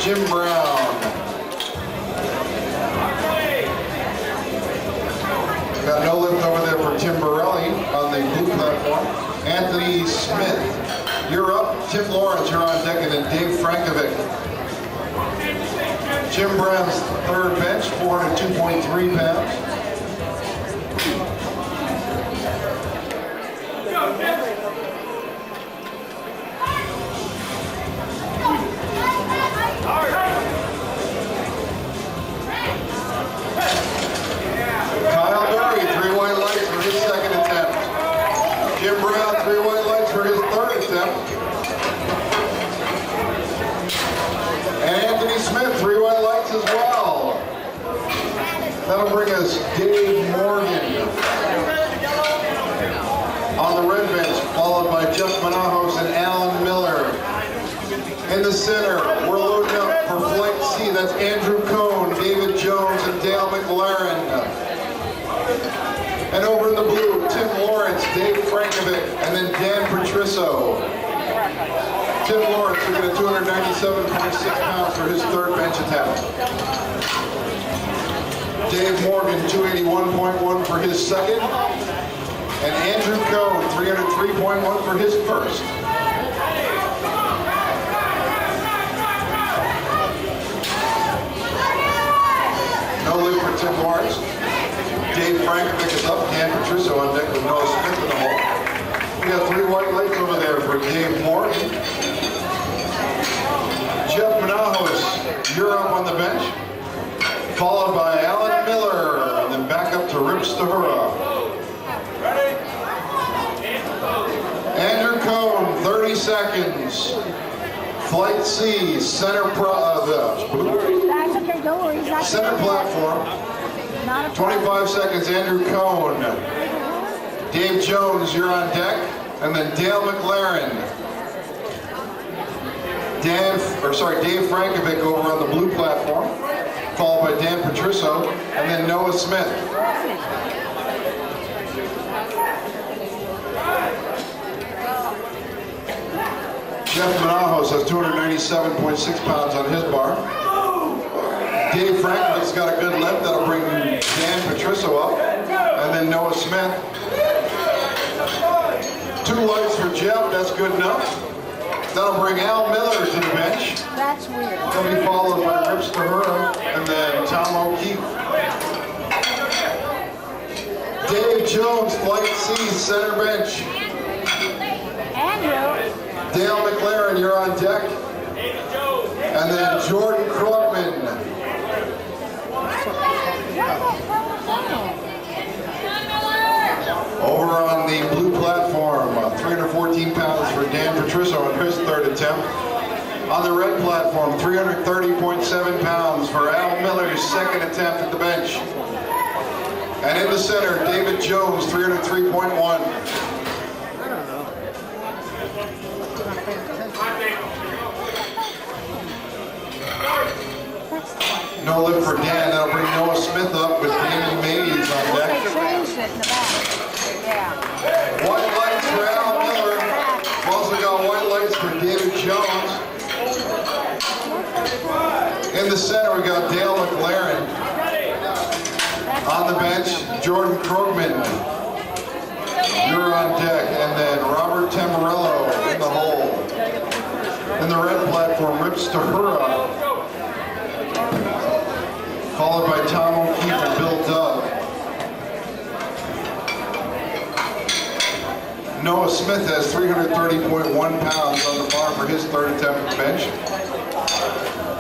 Jim Brown. Got no lift over there for Tim Borelli on the blue platform. Anthony Smith, you're up. Tim Lawrence, you're on deck, and then Dave Frankovic. Jim Brown's third bench, 402.3 pounds. Kyle Berry, 3 white lights for his second attempt. Jim Brown, 3 white lights for his third attempt. And Anthony Smith, 3 white lights as well. That'll bring us Dave Morgan on the red bench, followed by Jeff Manajos and Alan Miller. In the center, we're loading up for Flight C. That's Andrew Cohn, David Jones, and Dale McLaren. And over in the blue, Tim Lawrence, Dave Frankovic, and then Dan Patrisso. Tim Lawrence took it at 297.6 pounds for his third bench attempt. Dave Morgan, 281.1 for his second. And Andrew Cohn, 303.1 for his first. No lift for Tim Lawrence. Dave Frankovic is up. Dan Patrisso on deck with Noah Smith in the hole. We got 3 white lights over there for Dave Morgan. Jeff Manajos, you're up on the bench. Followed by Alan Miller, and then back up to Rip Stahura. Andrew Cohn, 30 seconds. Flight C, center platform. 25 seconds, Andrew Cohn. Dave Jones, you're on deck. And then Dale McLaren. Dave Frankovic over on the blue platform. Followed by Dan Patrisso. And then Noah Smith. Jeff Manajos has 297.6 pounds on his bar. Dave Franklin's got a good lift. That'll bring Dan Patrisso up. And then Noah Smith. 2 lights for Jeff. That's good enough. That'll bring Al Miller to the bench. That's weird. He'll be followed by Rip Stahura and then Tom O'Keefe. Dave Jones, Flight C, center bench. Andrew. Dale McLaren, you're on deck. And then Jordan Krugman. Over on the blue platform, 314 pounds for Dan Patrisso on his third attempt. On the red platform, 330.7 pounds for Al Miller's second attempt at the bench. And in the center, David Jones, 303.1. No lift for Dan. That'll bring Noah Smith up with Damon Mays on deck. They changed it in the back. Yeah. White lights for Al Miller. We've also got white lights for David Jones. In the center, we got Dale McLaren. On the bench, Jordan Krugman. You're on deck. And then Robert Tamarello in the hole. In the red platform, Rip Stahura. Followed by Tom O'Keefe and Bill Dove. Noah Smith has 330.1 pounds on the bar for his third attempt at the bench.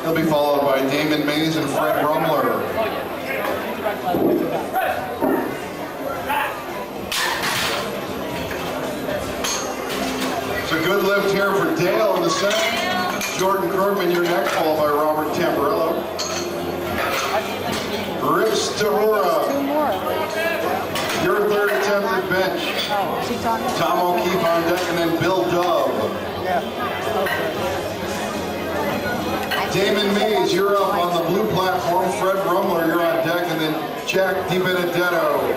He'll be followed by Damon Mays and Fred Rumler. It's a good lift here for Dale in the center. Jordan Krugman, your next, followed by Robert Tamburello. Rip Stahura, your third attempt at bench. Tom O'Keefe on deck, and then Bill Dove. Damon Mays, you're up on the blue platform. Fred Rumler, you're on deck, and then Jack DiBenedetto.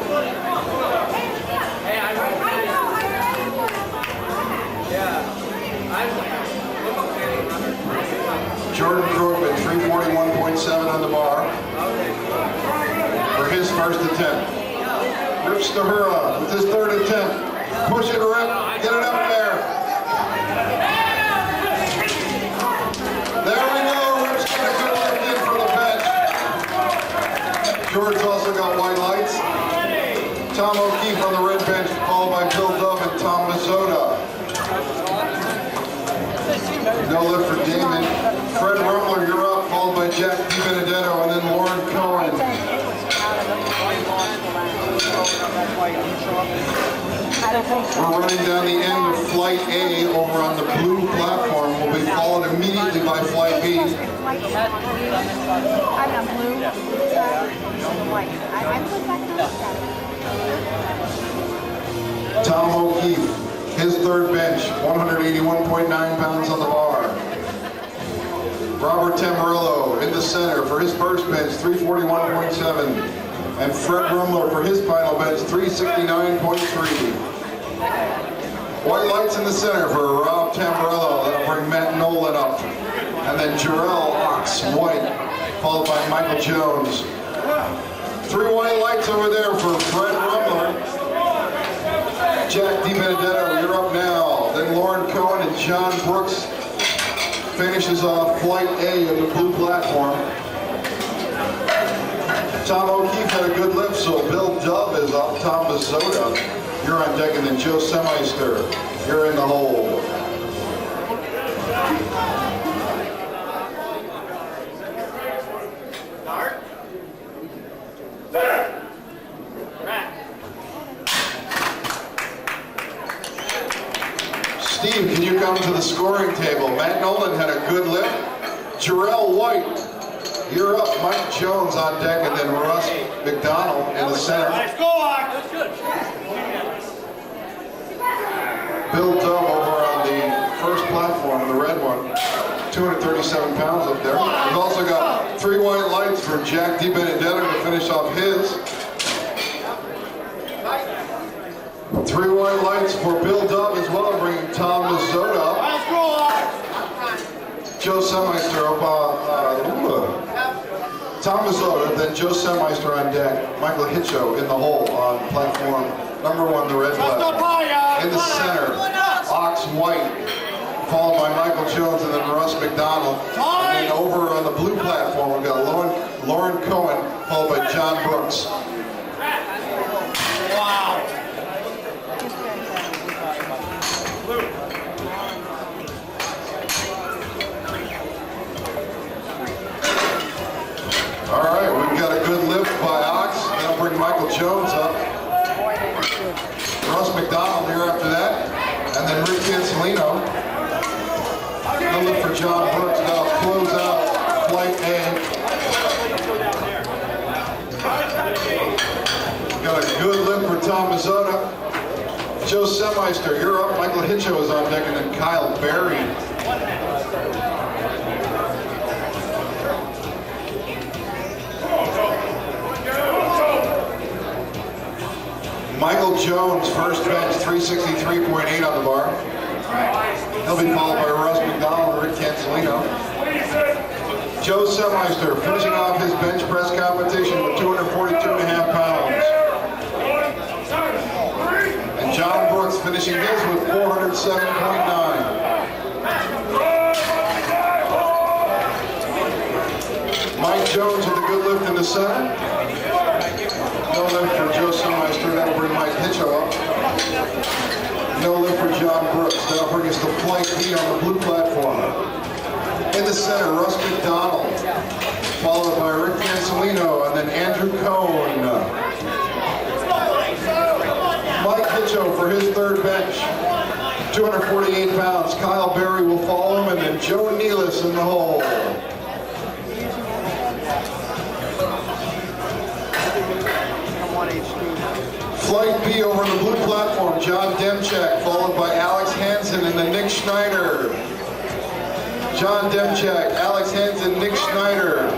Jordan Krugman, 341.7 on the bar for his first attempt. Rip Stahura with his third attempt. Push it, Rip. Get it up there. There we go. Rip's got a good lift in for the bench. George's also got white lights. Tom O'Keefe on the red bench, followed by Bill Dove and Tom Mazzotta. No lift for Damon. Fred Rumler, you're up, followed by Jack DiBenedetto, and then Lauren Cohen. We're running down the end of Flight A over on the blue platform. We'll be followed immediately by Flight B. I'm on blue. White. I put back on. Tom O'Keefe, his third bench, 181.9 pounds on the bar. Robert Tamarello in the center for his first bench, 341.7. And Fred Rumler for his final bench, 369.3. White lights in the center for Rob Tamburello. That'll bring Matt Nolan up. And then Jarrell Ox White, followed by Michael Jones. 3 white lights over there for Fred Rumler. Jack DiBenedetto, you're up now. Then Lauren Cohen and John Brooks finishes off Flight A of the blue platform. Tom O'Keefe had a good lift, so Bill Dove is up. Tom Mazzota, you're on deck, and then Joe Semeister, you're in the hole. Steve, can you come to the scoring table? Matt Nolan had a good lift. Jarrell White, you're up. Mike Jones on deck, and then Russ McDonald in the center. Nice go, Ox. That's good. Bill Dove over on the first platform, the red one, 237 pounds up there. We've also got 3 white lights for Jack DiBenedetto to finish off his. 3 white lights for Bill Dove as well, bringing Tom Mazzota up. Nice go, Ox. Joe Semeister up Tom Mazzota, then Joe Semeister on deck. Michael Hitcho in the hole on platform number 1, the red platform. In the center, Ox White, followed by Michael Jones, and then Russ McDonald. And then over on the blue platform, we've got Lauren Cohen, followed by John Brooks. Wow. All right, we've got a good lift by Ox. That'll bring Michael Jones up. Russ McDonald here after that. And then Rick Cancelino. No lift for John Brooks. That'll close out Flight A. Got a good lift for Tom Mazzota. Joe Semeister, you're up. Michael Hitcho is on deck, and then Kyle Berry. Michael Jones, first bench, 363.8 on the bar. He'll be followed by Russ McDonald and Rick Cancelino. Joe Semeister finishing off his bench press competition with 242.5 pounds. And John Brooks finishing his with 407.9. Mike Jones with a good lift in the center. No lift for Joe Semeister, that'll bring Mike Hitcho up. No lift for John Brooks, that'll bring us to Flight B on the blue platform. In the center, Russ McDonald, followed by Rick Cancelino, and then Andrew Cohn. Mike Hitcho for his third bench, 248 pounds. Kyle Berry will follow him, and then Joe Nealis in the hole. Flight B over the blue platform, John Demchak, followed by Alex Hansen and then Nick Schneider. John Demchak, Alex Hansen, Nick Schneider.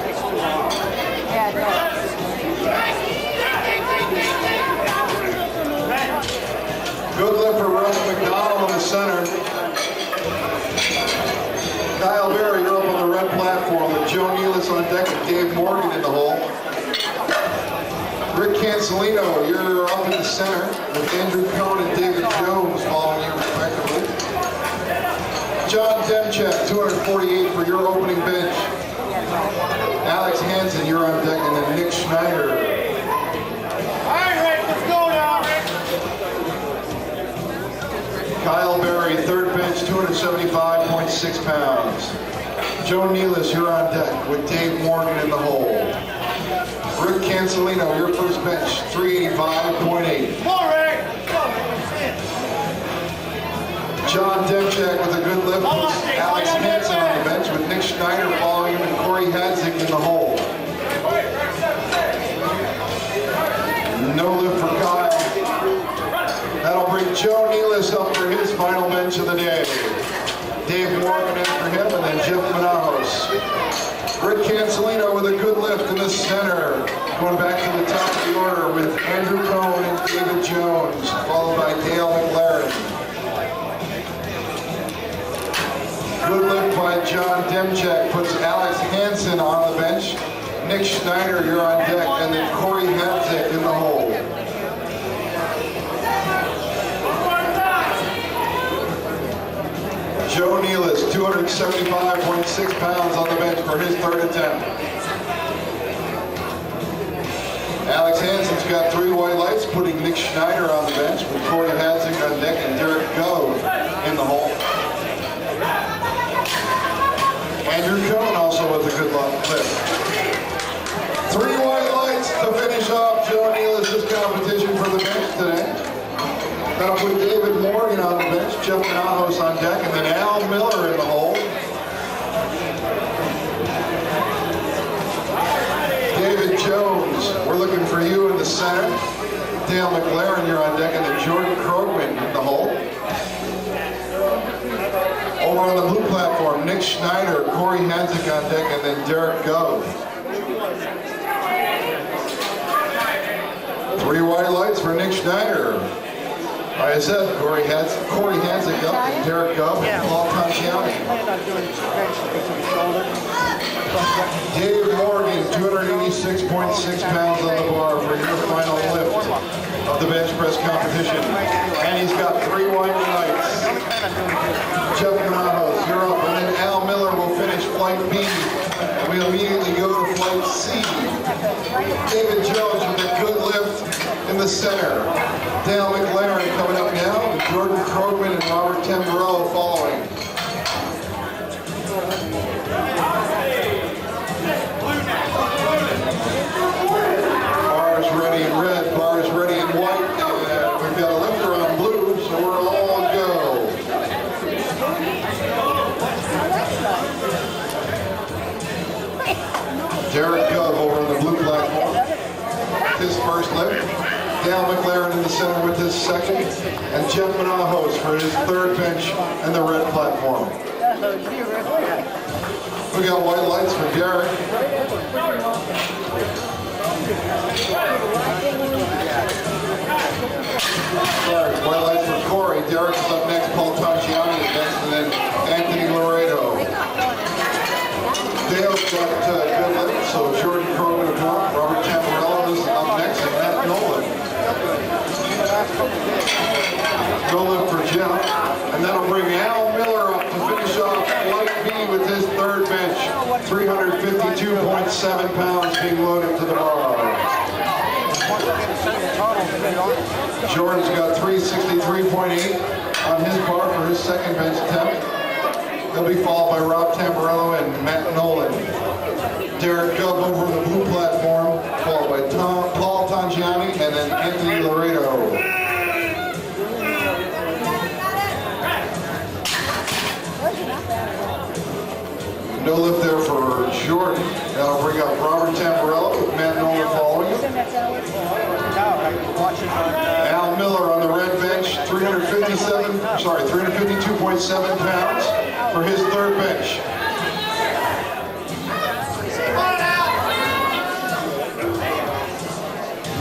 Good lift for Russ McDonald in the center. Kyle Berry, you're up on the red platform with Joe Nealis on deck and Dave Morgan in the hole. Rick Cancelino, you're up in the center with Andrew Cohn and David Jones following you respectively. John Demchak, 248 for your opening bench. Alex Hansen, you're on deck, and then Nick Schneider. All right, Rick, let's go now. Kyle Berry, third bench, 275.6 pounds. Joe Nealis, you're on deck with Dave Morgan in the hole. Rick Cancelino, your first bench, 385.8. Come on, Rick. John Demchak with a good lift. Alex Hansen on the bench with Nick Schneider following him and Corey Hadzik in the hole. No lift for Kyle. That'll bring Joe Nealis up for his final bench of the day. Dave Morgan after him, and then Jeff Manajos. Rick Cancelino with a good lift in the center. Going back to the top of the order with Andrew Cohen and David Jones, followed by Dale McLaren. Good lift by John Demchek puts Alex Hansen on the bench. Nick Schneider, you're on deck, and then Corey Hadzik in the hole. Joe Nealis, 275.6 pounds on the bench for his third attempt. Alex Hansen's got 3 white lights, putting Nick Schneider on the bench with Corey Hadzik on deck and Derek Gove in the hole. Andrew Cohen also with a good lift. 3 white lights to finish off Joe Nealis' competition for the bench today. That'll put David Morgan on the bench, Jeff Nahos on deck, and then Al Miller in the hole. David Jones, we're looking for you in the center. Dale McLaren, you're on deck, and then Jordan Krogman in the hole. Over on the blue platform, Nick Schneider, Corey Hadzik on deck, and then Derek Gove. 3 white lights for Nick Schneider. Like I said, Corey Hadzik up, and Derek Gove, and Paul Conchiani. Dave Morgan, 286.6 pounds on the bar for your final lift of the bench press competition. And he's got 3 white lights. Jeff Nahos, you're up, and then Al Miller will finish flight B. And we'll immediately go to flight C. David Jones with a good lift in the center. Dale McLaren coming up now, with Jordan Krogman and Robert Temporello following. Bars ready in red, bars ready in white, and we've got a lifter on blue, so we're all go. Derek Gove over on the blue platform, his first lift. Dale McLaren in the center with his second, and Jeff Nahos for his third bench and the red platform. We got white lights for Derek. White lights for Corey. Derek is up next, Paul Conchiani is next, and then Anthony Laredo. Dale's got good lift, so Jordan Krogman up top, Robert Tamborello is up next, and Matt Nolan. Go lift for Jeff, and that'll bring Al Miller up to finish off flight B with his third bench. 352.7 pounds being loaded to the bar. Jordan's got 363.8 on his bar for his second bench attempt. He'll be followed by Rob Tamborello and Matt Nolan. Derek Gove over the blue platform, followed by Paul Tangiani and then Anthony Laredo. No lift there for Jordan. That'll bring up Robert Tamborello with Matt Nolan following him. Al Miller on the red bench, 352.7 pounds for his third bench.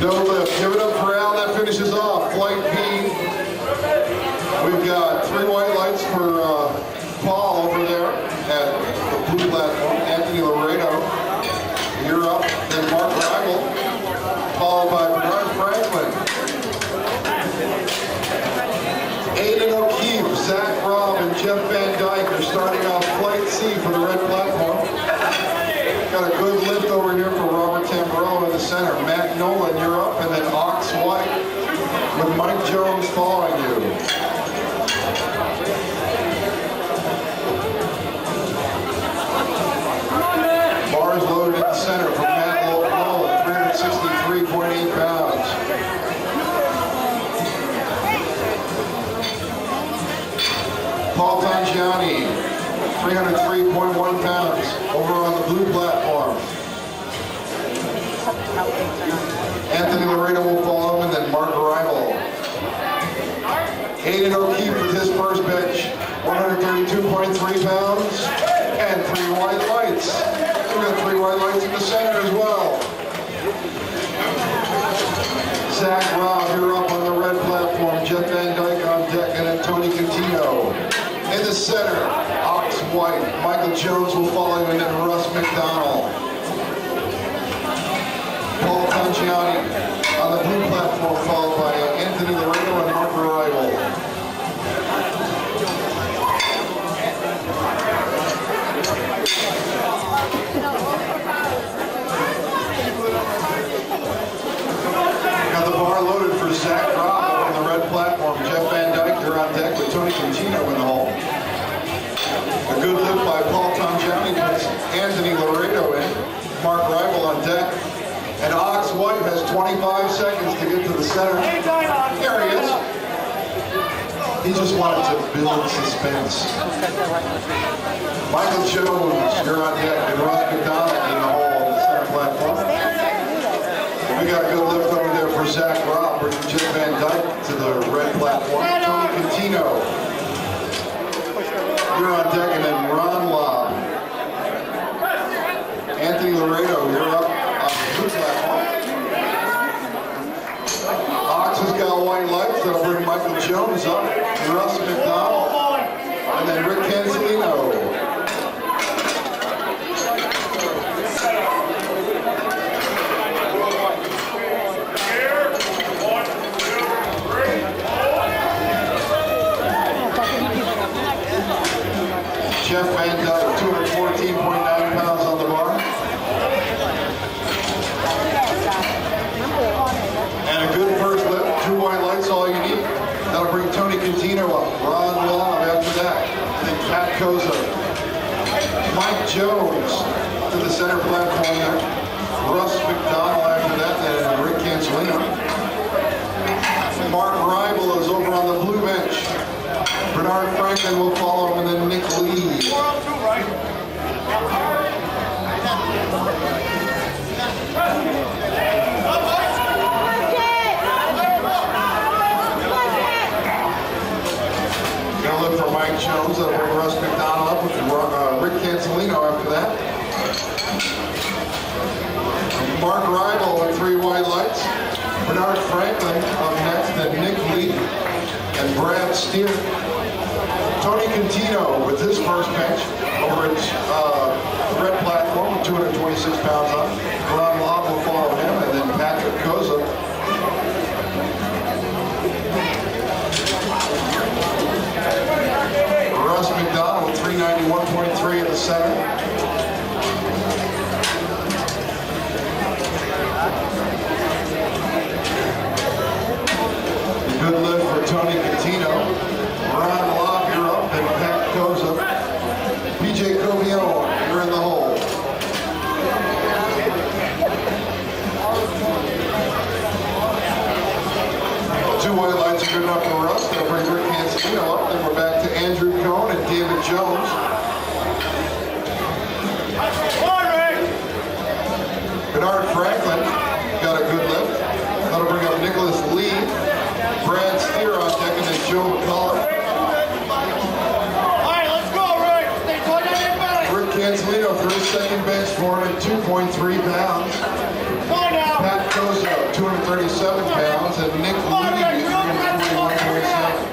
No lift. Give it up for Al. That finishes off flight B. We've got 3 white lights for Paul over there at the blue platform. Anthony Laredo, you're up. Then Mark Rigel, followed by Bernard Franklin. Aiden O'Keefe, Zach Robb, and Jeff Van Dyke are starting off flight C for the red platform. Got a good lift over here for Robert Tamborello in the center. Matt Nolan, you're up, and then Ox White with Mike Jones following you. Bars loaded in the center from Matt Nolan, 363.8 pounds. Paul Tangiani, 303.1 pounds, over on the blue platform. Anthony Laredo will follow him, and then Mark Rival. Aiden O'Keefe with his first bench, 132.3 pounds, and 3 white lights. We've got 3 white lights in the center as well. Zach Robb, you're up on the red platform. Jeff Van Dyke on deck, and then Tony Contino. In the center, Ox White. Michael Jones will follow, and then Russ McDonald. Paul Tangiani on the blue platform, followed by Anthony Laredo and Mark Rival. Got the bar loaded for Zach Robb on the red platform. Jeff Van Dyke, they're on deck with Tony Contino in the hole. A good lift by Paul Tangiani puts Anthony Laredo in. Mark Rival on deck. And Ox White has 25 seconds to get to the center. There he is. He just wanted to build suspense. Michael Jones, you're on deck, and Russ McDonald in the hole on the center platform. We got a good lift over there for Zach Robb, bringing Jeff Van Dyke to the red platform. Tony Contino, you're on deck, and then Ron Lobb. Anthony Laredo, you're up on the blue platform. Ox has got white lights, that'll bring Michael Jones up, Russ McDonald, and then Rick Cancelino. Jeff Van Dyke, 214.9 pounds on the bar. And a good first lift, 2 white lights, all you need. That'll bring Tony Contino up, Ron Lobb after that, and then Pat Koza. Mike Jones to the center platform there. Russ McDonald after that, and Rick Cancelino. Mark Rival is over on the blue bench. Bernard Franklin will follow him, and then Nick Lee. Gonna look for Mike Jones. That'll bring Russ McDonald up with Rick Cancelino after that. Mark Rival with 3 white lights. Bernard Franklin up next, then Nick Lee and Brad Steer. Tony Contino with his first bench over at the red platform with 226 pounds on. Ron Lobb will follow him, and then Patrick Koza. Russ McDonald with 391.3 in the center. Good lift for Tony Contino. Ron Lobb, you're up, and Pat Koza. PJ Covio, you're in the hole. Two white lights are good enough for us. They'll bring Rick Cancelino up. Then we're back to Andrew Cohn and David Jones. Bernard Franklin got a good lift. That'll bring up Nicholas Lee. Brad Steer on deck, and then Joe McCullough. Rick Cancelino for his second bench, 402.3 pounds. Pat Koza, 237 pounds, and Nick Lee, 241.7.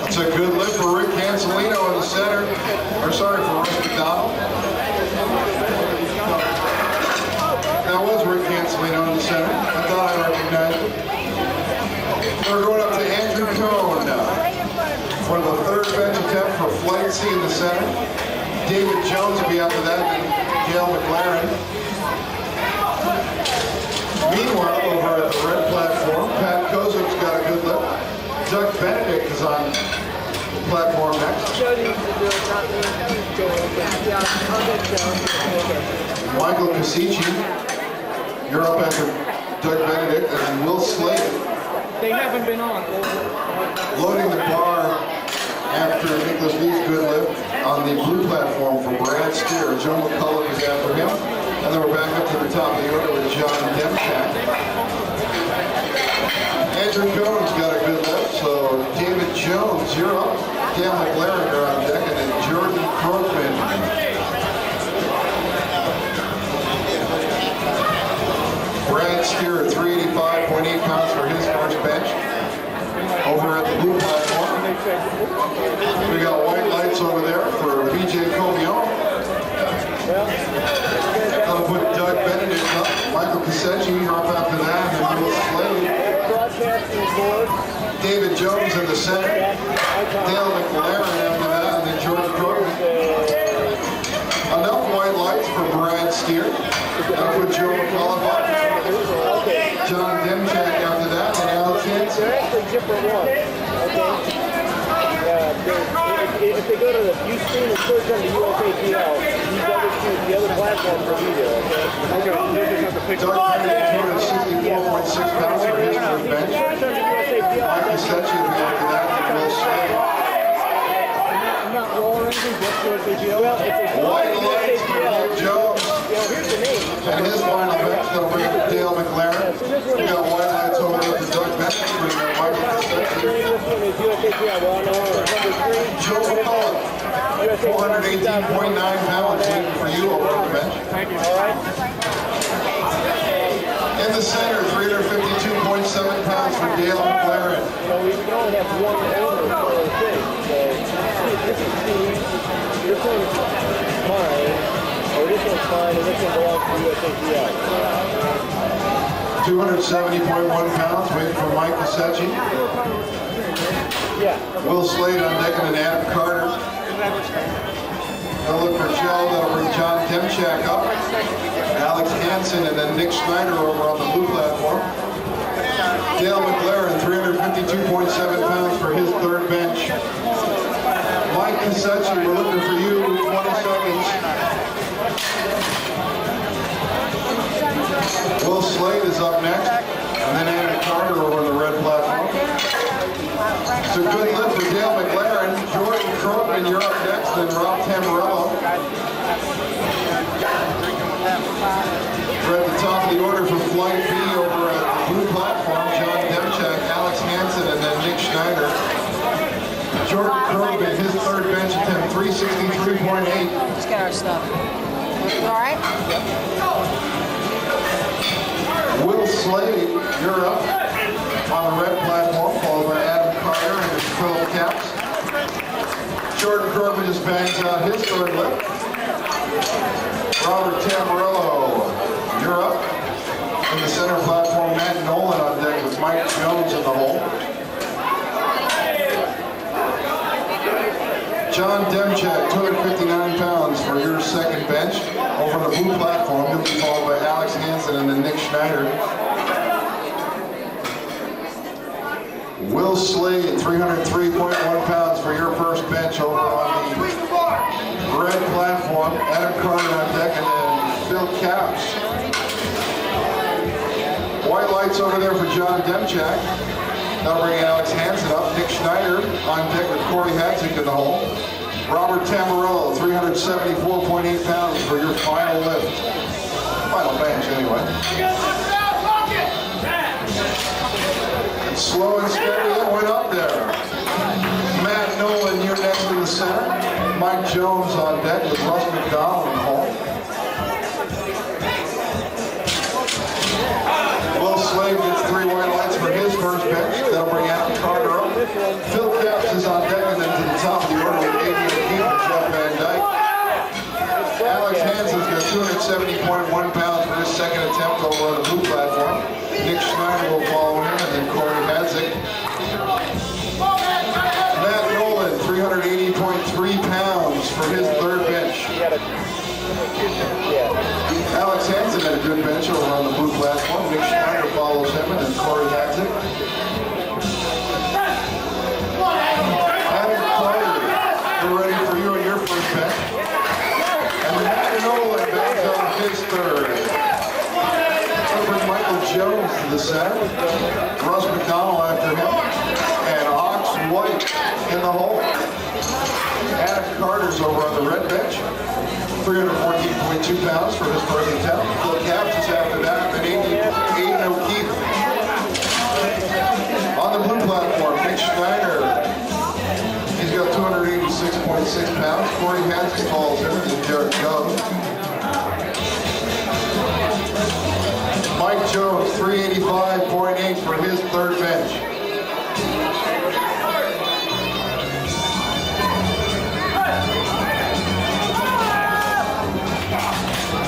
It's a good lift for Rick Cancelino in the center. For Russ McDonald. That was Rick Cancelino in the center. I thought I recognized him. We're going up to Andrew Cohn now for the third bench attempt for Flight C in the center. David Jones will be after that, and Gail McLaren. Meanwhile, over at the red platform, Pat Kozik's got a good lift. Doug Benedict is on platform next. Michael Kasici, you're up after Doug Benedict, and Will Slade. They haven't been on. Loading the bar after Nicholas Lee's good lift on the blue platform for Brad Steer. Joe McCullough is after him. And then we're back up to the top of the order with John Demchak. Andrew Cohen's got a good lift, so David Jones, you're up. Cam McLaren are on deck, and then Jordan Krogman. Brad Steer at 385.8 pounds for his first bench. Over at the blue platform, we got white lights over there for BJ Covion. That'll put Doug Benedict up. Michael Casecci up after that, and then Will Slade. David Jones in the center. Dale McLaren after that, and then George Crowder. Enough white lights for Brad Steer. That'll put Joe McCullough up. John Demchak after that, and Alex Hansen. They're actually different ones. Okay. If they go to the view screen and search on the USAPL, these other two, the other platforms are video, okay? Doug Benedict, 264.6 pounds for his first bench. Mike Casecci will be after that, and Will Slade. I'm not raw or anything, just USAPL. Well, it's White lights for Nick Jones. here's the name. And his final bench, that'll bring up Dale McLaren. We got white lights over there for Doug Benedict, bringing up Michael Casecci. This one is USAPL Raw Nationals number 3. Joe McCullough, 418.9 pounds, waiting for you over on the bench. Thank you. All right. In the center, 352.7 pounds for Dale McLaren. You know, we can only have one owner for the thing. So, this is Steve. This one's mine, or this one's mine, and this one belongs to USAPL. 270.1 pounds, waiting for Mike Casecci. Yeah. Will Slade on deck, and Adam Carter. They'll look for Shell, that'll bring John Demchak up. Alex Hansen, and then Nick Schneider over on the blue platform. Dale McLaren, 352.7 pounds for his third bench. Mike Casecci, we're looking for you, 20 seconds. Will Slade is up next, and then Adam Carter over on the red platform. It's a good lift for Dale McLaren. Jordan Krogman, you're up next, and Rob Tamburello. We're at the top of the order for Flight B over at the blue platform. John Demchak, Alex Hansen, and then Nick Schneider. Jordan Krogman, his third bench attempt, 363.8. Let's get our stuff. You all right? Will Slade, you're up on the red platform, followed by Adam Carter and Philip Caps. Jordan Krogman just bangs out his third lift. Robert Tamburello, you're up. In the center platform, Matt Nolan on deck with Mike Jones in the hole. John Demchak, 259 pounds for your second bench. Over the blue platform, he'll be followed by Alex Hansen and then Nick Schneider. Will Slade, 303.1 pounds for your first bench over on the red platform. Adam Carter on deck, and then Phil Caps. White lights over there for John Demchak. That'll bring Alex Hansen up. Nick Schneider on deck with Corey Hadzik in the hole. Robert Tamburello, 374.8 pounds for your final lift. Final bench, anyway. And slow and steady, it went up there. Matt Nolan, you're next in the center. Mike Jones on deck with Russ McDonald in the hole. Will Slade gets 3 white lights for his first bench. That'll bring Adam Carter up. Phil Caps is on deck, and then to the top of the order with Adrian Keefe and Jeff Van Dyke. Alex Hansen's got 270.1 pounds for his second attempt over on the blue platform. Nick Schneider will follow him, and then Corey Hadzik. Matt Nolan, 380.3 pounds for his third bench. Alex Hansen had a good bench over on the blue platform. Nick Schneider follows him, and then Corey Hadzik. Adam Carter, we're ready for you on your first bench. And then Matt Nolan bangs on his third. That'll bring Michael Jones to the center. Russ McDonald after him. And Ox White in the hole. Adam Carter's over on the red bench. 314.2 pounds for his first attempt. Phil Caps is after that, and Aiden O'Keefe. On the blue platform, Nick Schneider. He's got 186 pounds. Corey Hansen falls in with Derek Gove. Mike Jones, 385.8 for his third bench.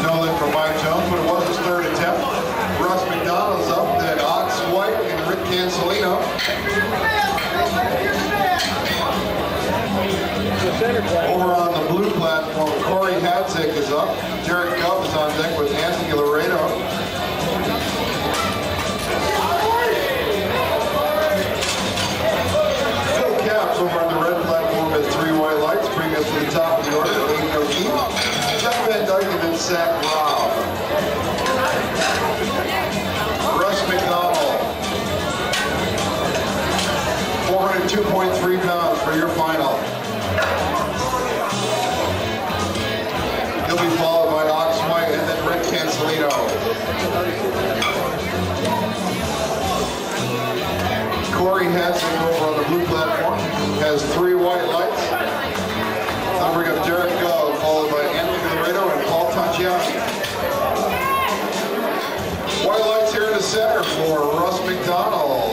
No lift for Mike Jones, but it was his third attempt. Russ McDonald's up, then Ox White and Rick Cancelino. Over on the blue platform, Corey Hadzik is up. Derek Gove is on deck with Anthony Laredo. Phil Capps over on the red platform has 3 white lights, bring us to the top of the order. Aiden O'Keefe, Jeff Van Dyke, and Zach Robb. Russ McDonald, 402.3 pounds for your final. He'll be followed by Ox White and then Rick Cancelino. Corey Hansen over on the blue platform has 3 white lights. Then we got Derek Gove, followed by Anthony Laredo and Paul Tanciani. White lights here in the center for Russ McDonald.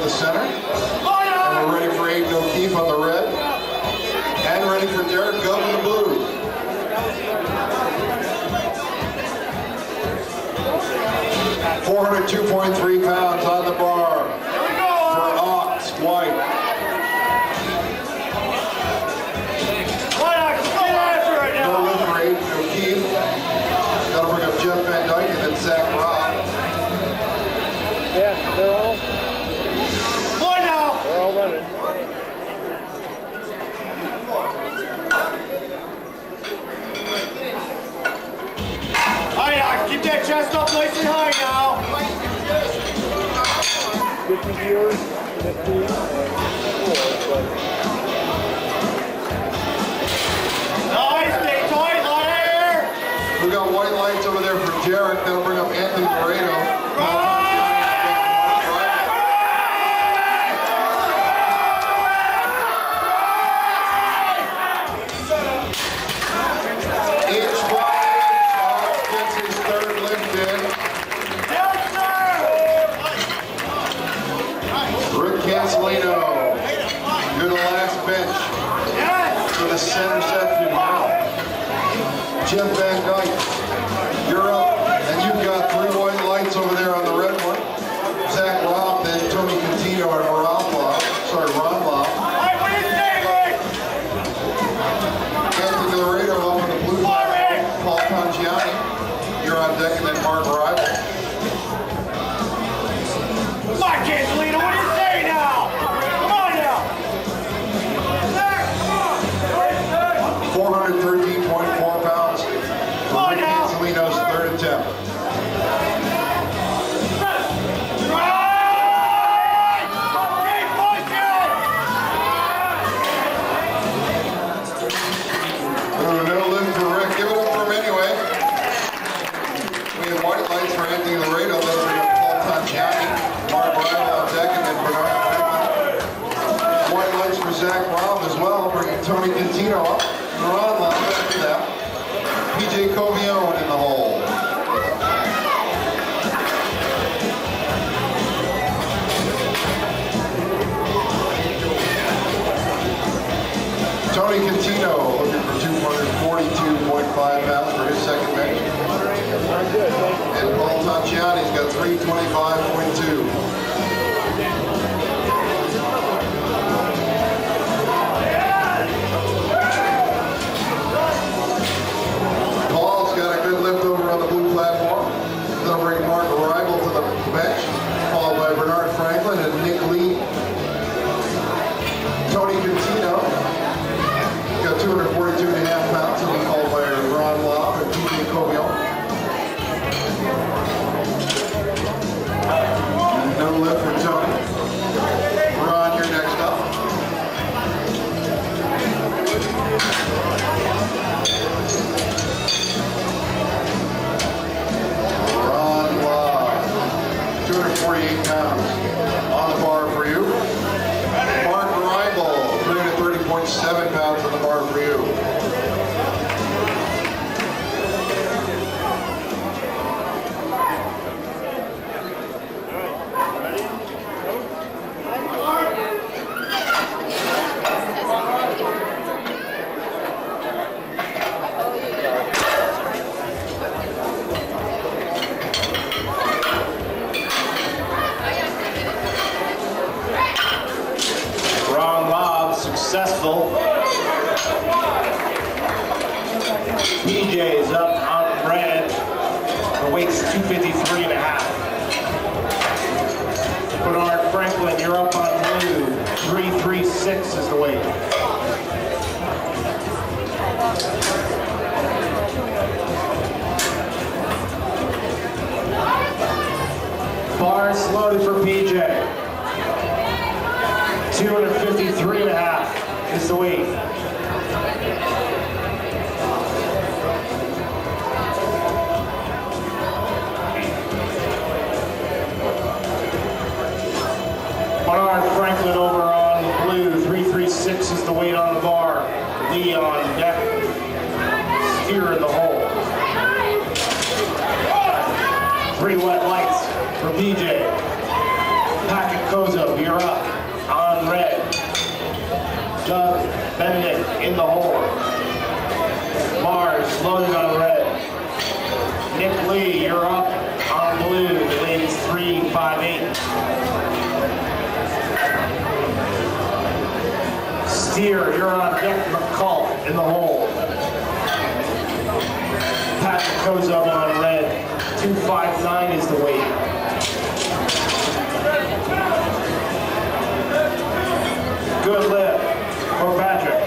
Center. And we're ready for Aiden O'Keefe on the red. And ready for Derek Gove in the blue. $402.3 pounds on the bar for Ox White. No lift for Aiden O'Keefe. That'll bring up Jeff Van Dyke and then Zach Robb. Yeah, they're all running. Alright, keep that chest up nice and high now. 50 viewers, 50 and 4, but... Nice, stay tight, light air. We got white lights over there for Derek. That'll bring up Anthony Laredo. Cancelino, you're the last bench for the center section now. Jeff Van Dyke, you're up, and you've got 3 white lights over there on the red one. Zach Robb, then Tony Catino and Ron Lobb. Anthony Laredo up on the blue line. Paul Tanciani, you're on deck, and then Mark Rival. Come on, Cancelino, what do you say now? Come on now. 413.4 pounds for Rick Cancelino's third attempt. No lift for Rick. Give it up for him anyway. We have white lights for Anthony Laredo. Then we have Paul Tanciani, Mark Rival on deck, and then Bernard Franklin. White lights for Zach Robb as well, bringing Tony Catino up. Ron Lobb after that. PJ Covione in the hole. Tony Catino looking for 242.5 pounds for his second bench. And Paul Tanciani's got 325.2. Paul's got a good lift over on the blue platform. That'll bring Mark Rival to the bench, followed by Bernard Franklin and Nick Lee. Tony Catino got 242.5 pounds, and he's followed by Ron Lobb and PJ Covione. On the bar for you. Mark Reibel, 330.7 pounds on the bar for you. Successful. PJ is up on red. The weight's 253.5. Bernard Franklin, you're up on blue. 336 is the weight. Bars loaded for PJ. 253.5 is the weight. Bernard Franklin over on the blue. 336 is the weight on the bar. Lee on deck. Steer in the hole. 3 wet lights for PJ. Packet Kozo, you're up. On red. Doug Benedict in the hole. Mars loaded on red. Nick Lee, you're up on blue. The lead is 358. Steer, you're on deck. McCall in the hole. Patrick Kozub on red. 259 is the weight. Good lift for Patrick.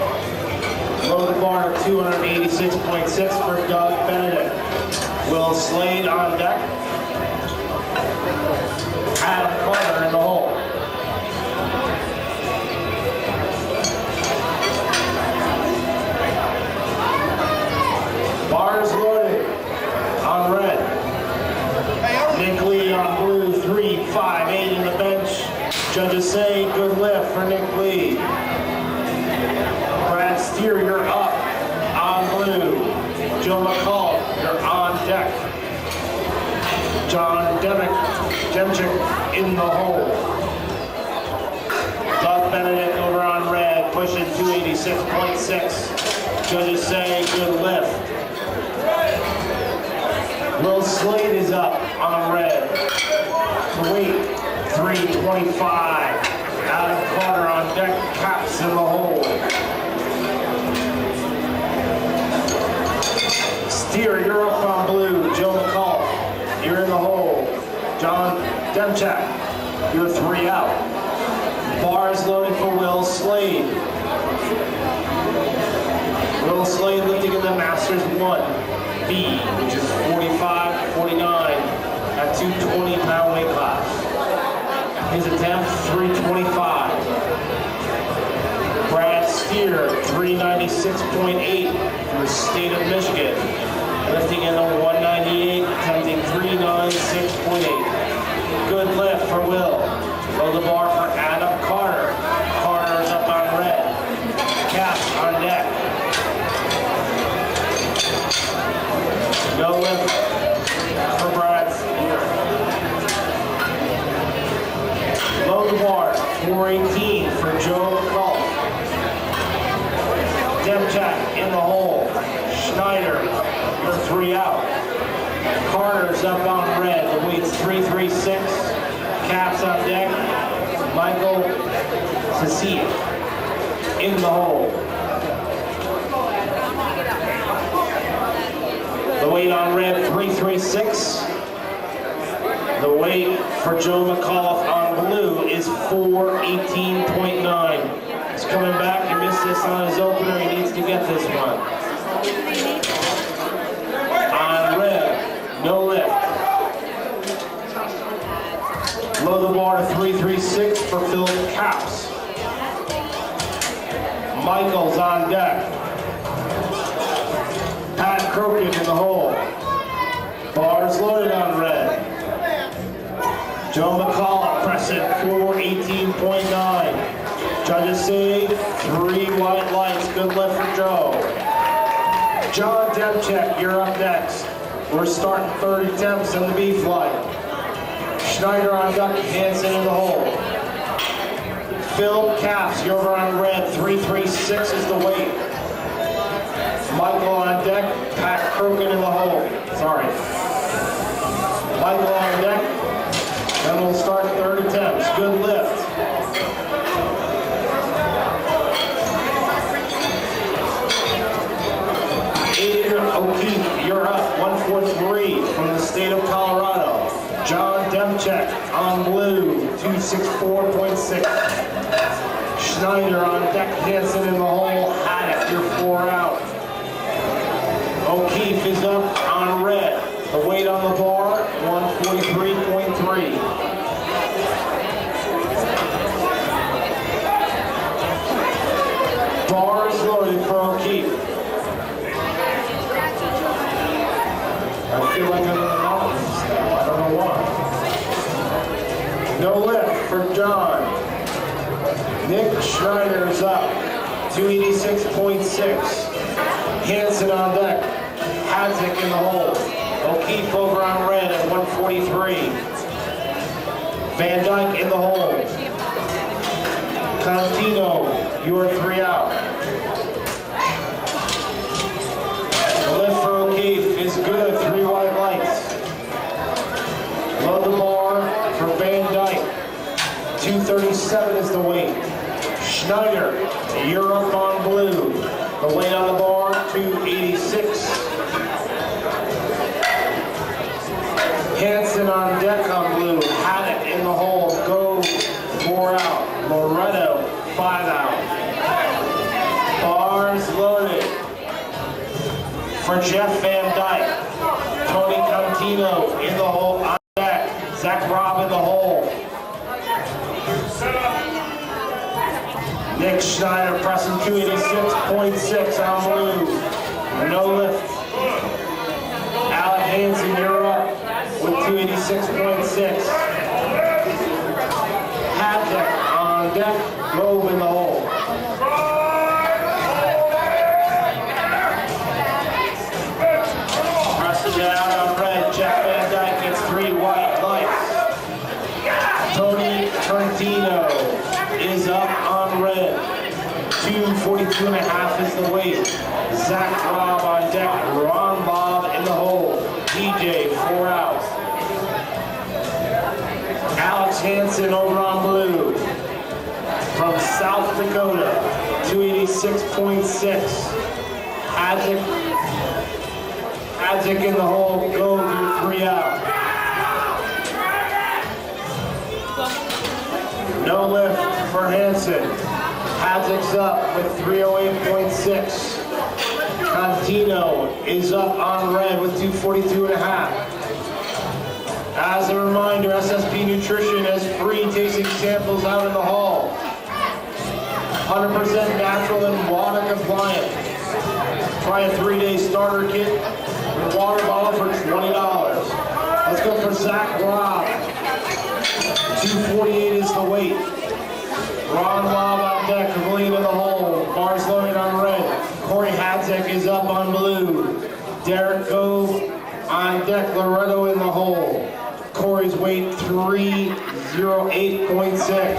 Low the bar 286.6 for Doug Benedict. Will Slade on deck. Adam Carter in the hole. Bars loaded on red. Nick Lee on blue, 358 in the bench. Judges say good lift for Nick Lee. Brad Steer, you're up on blue. Joe McCall, you're on deck. John Demchik in the hole. Doug Benedict over on red, pushing 286.6. Judges say good lift. Will Slade is up on red. The weight, 325. Adam Carter on deck, Caps in the hole. Steer, you're up on blue. Joe McCall, you're in the hole. John Demchak, you're 3 out. Bars loaded for Will Slade. Will Slade lifting in the Masters 1B, which is 45-49 at 220-pound weight class. His attempt, 325. Brad Steer, 396.8 from the state of Michigan. Lifting in the 198, attempting 396.8. Good lift for Will. Low the bar for Adam Carter. Carter's up on red. Cap on deck. No lift for Brad Steer. Low the bar, 418 for Joe McCall. Demchak in the hole. Schneider, you're 3 out. Carter's up on red. The weight's 336. Caps on deck. Michael Sassi in the hole. The weight on red, 336. The weight for Joe McAuliffe on blue is 418.9. He's coming back. He missed this on his opener. He needs to get this one. On red, no lift. Low the bar to 336 for Phil Caps. Michael's on deck. Pat Crokin in the hole. Bars loaded on red. Joe McCall pressing 92.9. Judges say 3 white lights. Good lift for Joe. John Demchek, you're up next. We're starting 30 temps in the B flight. Schneider on duck, Hansen in the hole. Phil Caps, you're over on red, 336 is the weight. Michael on deck, Pat Krogan in the hole. Sorry. Michael on deck, then we'll start 30 temps. Good lift. Adrian O'Keefe, you're up, 143 from the state of Colorado. John Demchek on blue, 264.6. Schneider on deck, Hansen in the hole, Haddock, you're 4 out. O'Keefe is up on red. The weight on the bar, 143.3. Bar is loaded for O'Keefe. I feel like I'm in the mountains now. I don't know why. No lift for John. Nick Schneider's up, 286.6. Hansen on deck. Hadzik in the hole. O'Keefe over on red at 143. Van Dyke in the hole. Contino, you are 3 out. The lift for O'Keefe is good, 3 white lights. Load the bar for Van Dyke. 237 is the weight. Schneider, you're up on blue. The weight on the bar, 286. Hansen on deck on blue. Haddock in the hole. Go 4 out. Loretto, 5 out. Bars loaded for Jeff Van Dyke. Tony Contino in the hole on deck. Zach Robb in the hole. Nick Schneider pressing 286.6 on blue. No lift. Alec Hansen, you're up with 286.6. Haddock on deck. Grove in the hole. Pressing down on red. Jeff Van Dyke gets 3 white lights. Tony Trentino is up on red. 242.5 is the weight. Zach Robb on deck. Ron Bob in the hole. DJ 4 out. Alex Hansen over on blue. From South Dakota. 286.6. Hadzik in the hole. Go through 3 out. No lift for Hansen. Hadzik up with 308.6. Contino is up on red with 242.5. As a reminder, SSP Nutrition has free tasting samples out in the hall. 100% natural and water compliant. Try a 3-day starter kit with water bottle for $20. Let's go for Zach Robb. 248 is the weight. Ron Bob on deck, William in the hole. Bars loaded on red. Corey Hadzik is up on blue. Derek Gove on deck, Loretto in the hole. Corey's weight 308.6.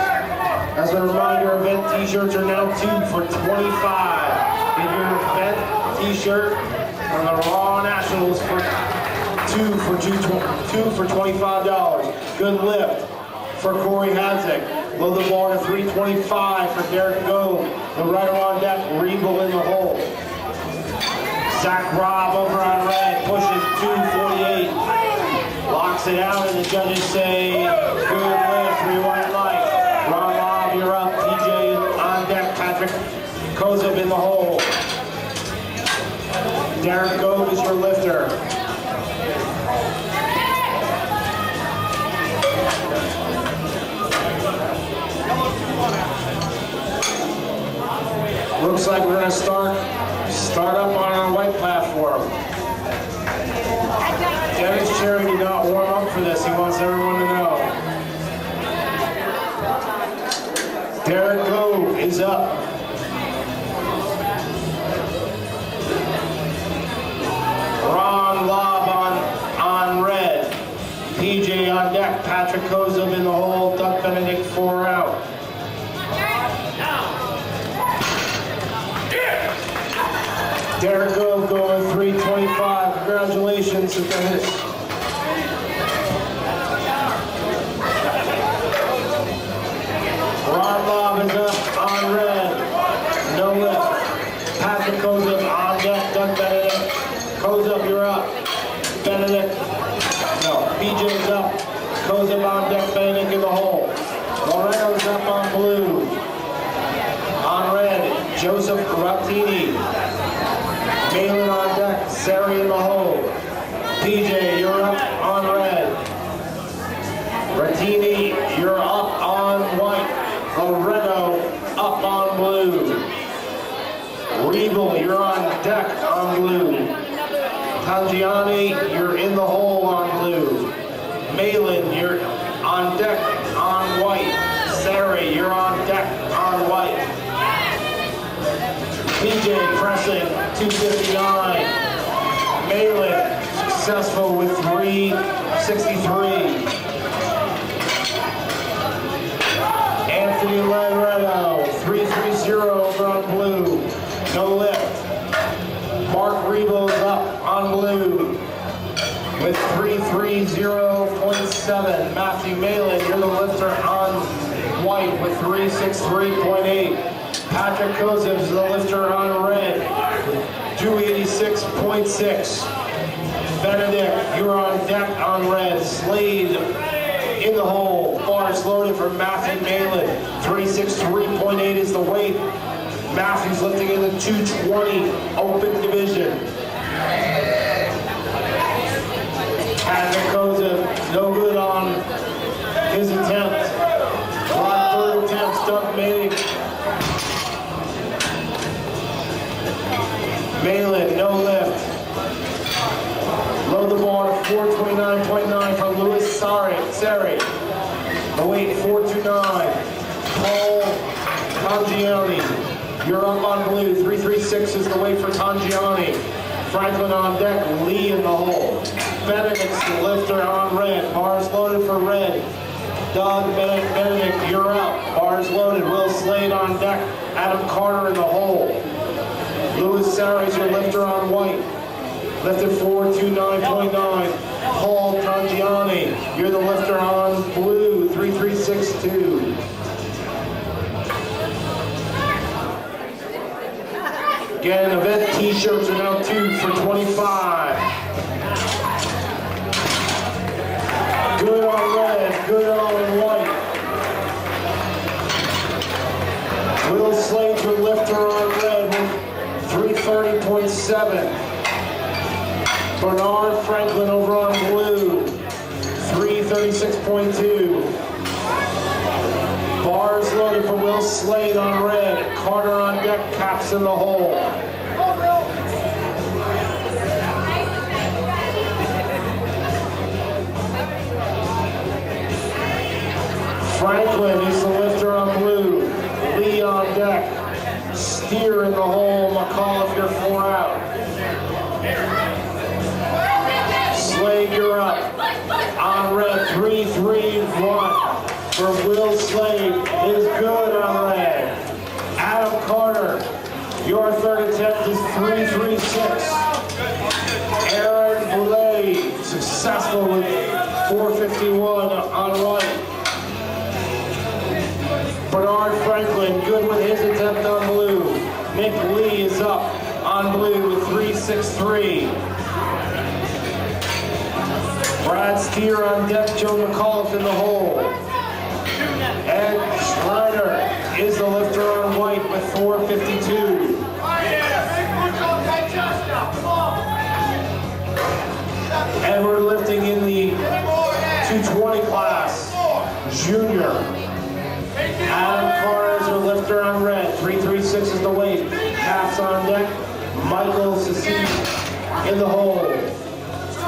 As a reminder, event t-shirts are now 2 for $25. Get your event t-shirt from the Raw Nationals for two for $25. Good lift for Corey Hadzik. Load the bar to 325 for Derek Gove. Loretto on deck, Regal in the hole. Zach Robb over on red, pushes 248. Locks it out, and the judges say, good lift, 3 white lights. Ron Robb, you're up. TJ on deck, Patrick Kozub in the hole. Derek Gove is your lifter. Looks like we're going to start up on our white platform. Dennis Cherry did not warm up for this. He wants everyone to know. Derek Gove is up. Ron Lobb on red. PJ on deck. Patrick Kozub in the hole. Doug Benedict 4 out. Derek Gove going 325. Congratulations to the Ron Lobb is up on red. No lift. Patrick Kozub on deck. Doug Benedict. Kozub, you're up. Benedict. No. PJ's up. Kozub on deck. Benedict in the hole. Moreno's up on blue. On red, Joseph Rattini. Malin on deck. Sari in the hole. PJ, you're up on red. Rattini, you're up on white. Loretto up on blue. Riebel, you're on deck on blue. Tangiani, you're in the hole on blue. Malin, you're on deck on white. Sari, you're on deck on white. PJ pressing 259. Malin successful with 363. Anthony Loretto 330 over on blue. No lift. Mark Riebel's up on blue with 330.7. Matthew Malin, you're the lifter on white with 363.8. Patrick Kozub is the lifter on red, 286.6. Benedict, you're on deck on red. Slade in the hole. Bars loaded for Matthew Malin. 363.8 is the weight. Matthew's lifting in the 220 open division. Patrick Kozub, no good on his attempt. Third attempt, Doug Benedict. Malin, no lift. Load the bar to 429.9 from Louis Sari. The weight 429. Paul Tangiani, you're up on blue. 336 is the weight for Tangiani. Franklin on deck. Lee in the hole. Benedict's the lifter on red. Bars loaded for red. Doug Benedict, you're up. Bars loaded. Will Slade on deck. Adam Carter in the hole. Louis Sari's your lifter on white. Lifted 429.9. Paul Tangiani, you're the lifter on blue, 3362. Again, event t-shirts are now 2 for $25. Good on red, good on white. Will Slade, your lifter on red with 330.7. Bernard Franklin over on blue, 336.2. Bars loaded for Will Slade on red. Carter on deck, caps in the hole. Franklin is the lifter on blue. Lee on deck. Steer in the hole. McAuliffe, you're 4 out. Slade, you're up. On red, 331 for Will Slade is good on red. Adam Carter, your third attempt is 336. Aaron Boulay, successful with 451 on white. Bernard Franklin, good with his attempt on blue. Nick Lee is up on blue with 363. Brad Steer on deck, Joe McAuliffe in the hole. Ed Schreiner is the lifter on white with 452. And we're lifting in the 220 class, junior. Adam Carter is the lifter on red, 336 is the weight. Caps on deck, Michael Sassi in the hole.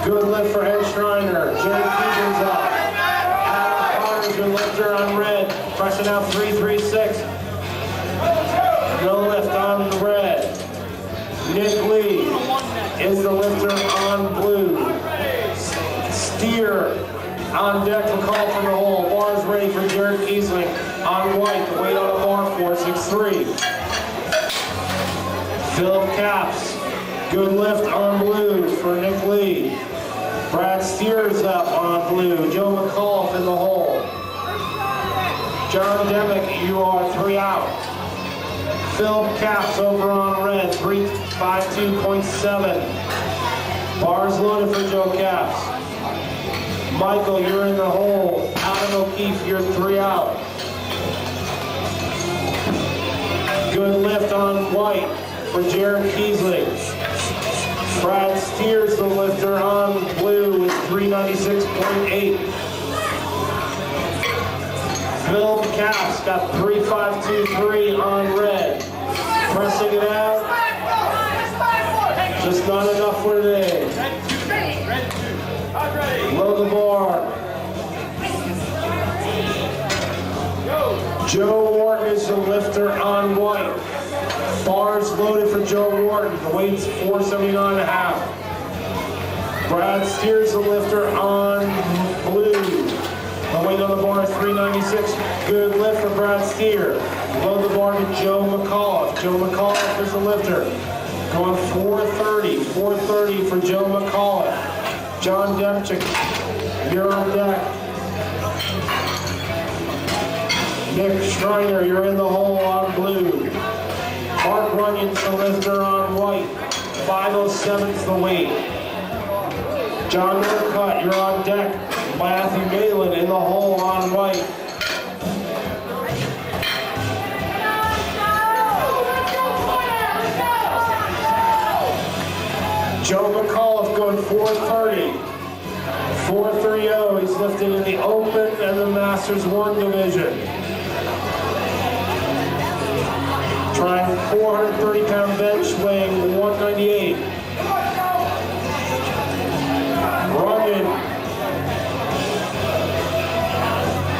Good lift for Ed Schreiner. Jay Keegan's up. Adam Carter's your lifter on red. Pressing out 336. No lift on red. Nick Lee is the lifter on blue. Steer on deck for call from the hole. Bars ready for Jared Kiesling. On white, the weight on the bar, 463. Philip Capps, good lift on blue for Nick Lee. Brad Steers up on blue. Joe McAuliffe in the hole. John Demick, you are 3 out. Philip Capps over on red, 352.7. Bars loaded for Joe Capps. Michael, you're in the hole. Adam O'Keefe, you're 3 out. Good lift on white for Jared Kiesling. Brad Steers the lifter on blue with 396.8. Phil Capps got 3.523 on red. Pressing it out. Just not enough for today. Load the bar. Joe Wharton is the lifter on white. Bars loaded for Joe Wharton. The weight's 479.5. Brad Steers the lifter on blue. The weight on the bar is 396. Good lift for Brad Steer. Load the bar to Joe McAuliffe. Joe McAuliffe is the lifter. Going 430. 430 for Joe McAuliffe. John Demchik, you're on deck. Nick Schreiner, you're in the hole on blue. Mark Runyon's the lifter on white. 507's the weight. John Norcutt, you're on deck. Matthew Malin in the hole on white. Joe McAuliffe going 430. 430, he's lifted in the Open and the Masters 1 division. Trying 430-pound bench, weighing 198. Runyon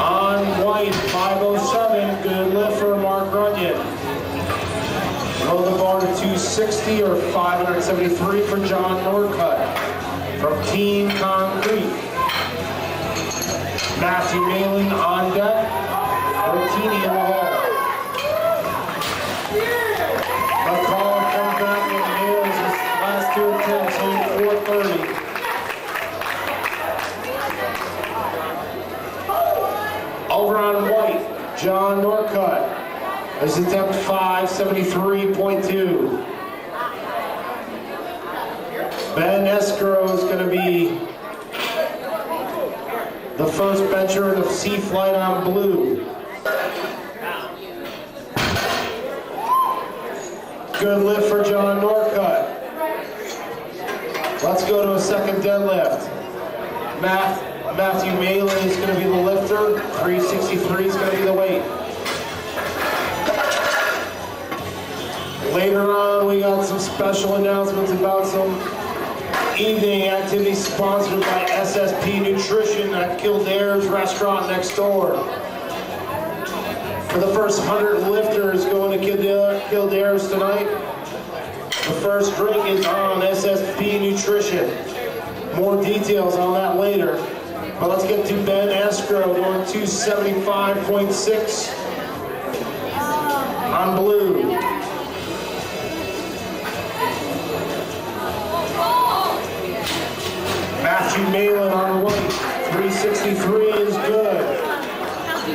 on white, 507. Good lift for Mark Runyon. Load the bar to 260 or 573 for John Norcutt from Team Concrete. Matthew Malin on deck. Rotini in the hole. McCall comes back and nails his last 2 attempts, hitting 430. Over on white, John Norcutt. This attempt 573.2. Ben Escrow is going to be the first bencher of C Flight on blue. Good lift for John Norcutt. Let's go to a second deadlift. Matthew Malin is going to be the lifter. 363 is going to be the weight. Later on, we got some special announcements about some evening activities sponsored by SSP Nutrition at Kildare's restaurant next door. For the first 100 lifters going to Kildare's tonight, the first drink is on SSP Nutrition. More details on that later. But let's get to Ben Escrow going 275.6 on blue. Matthew Malin on white, 363 is good.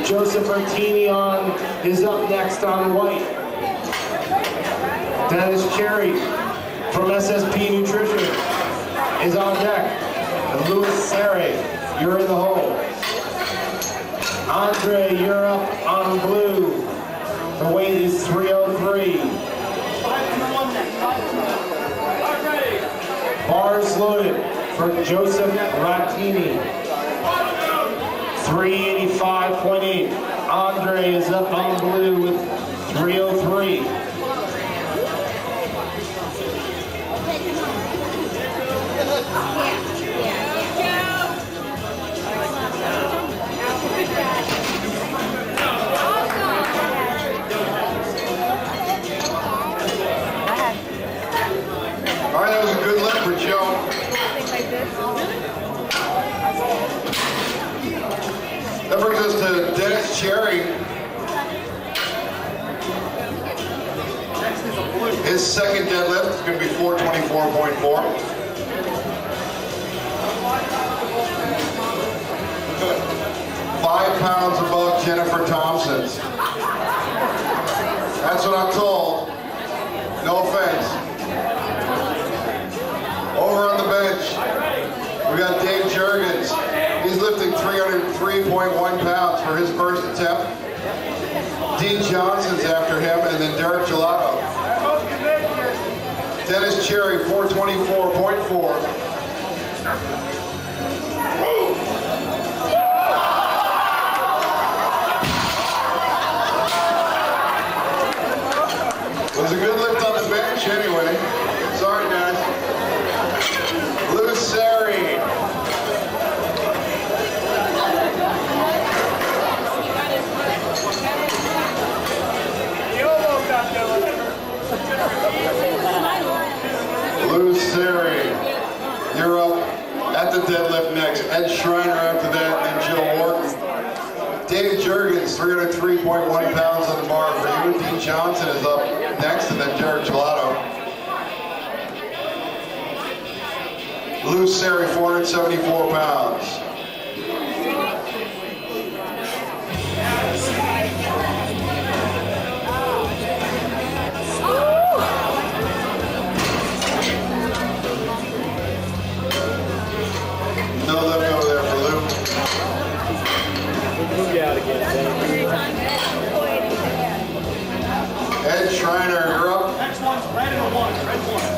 Joseph Martini is up next on white. Dennis Cherry from SSP Nutrition is on deck. And Louis Serre, you're in the hole. Andre, you're up on blue. The weight is 303. Bars loaded for Joseph Rattini. 385.8. Andre is up on blue with 303. His second deadlift is going to be 424.4. £5 above Jennifer Thompson's. That's what I'm told. No offense. Over on the bench, we got Dave Juergens. He's lifting 303.1 pounds for his first attempt. Dean Johnson's after him, and then Derek Gelato. Dennis Cherry, 424.4. It was a good lift on the bench anyway. Sorry, guys. Lou Sari. Lou Sari, you're up at the deadlift next. Ed Schreiner after that, and Jill Wharton. Dave Juergens, 303.1 pounds on the bar for you. Dean Johnson is up next, and then Derek Gelato. Lou Sari, 474 pounds. No lift over there for Lou. Move you out again. Ed Schreiner, you're up. Next one's red and a one. Red one.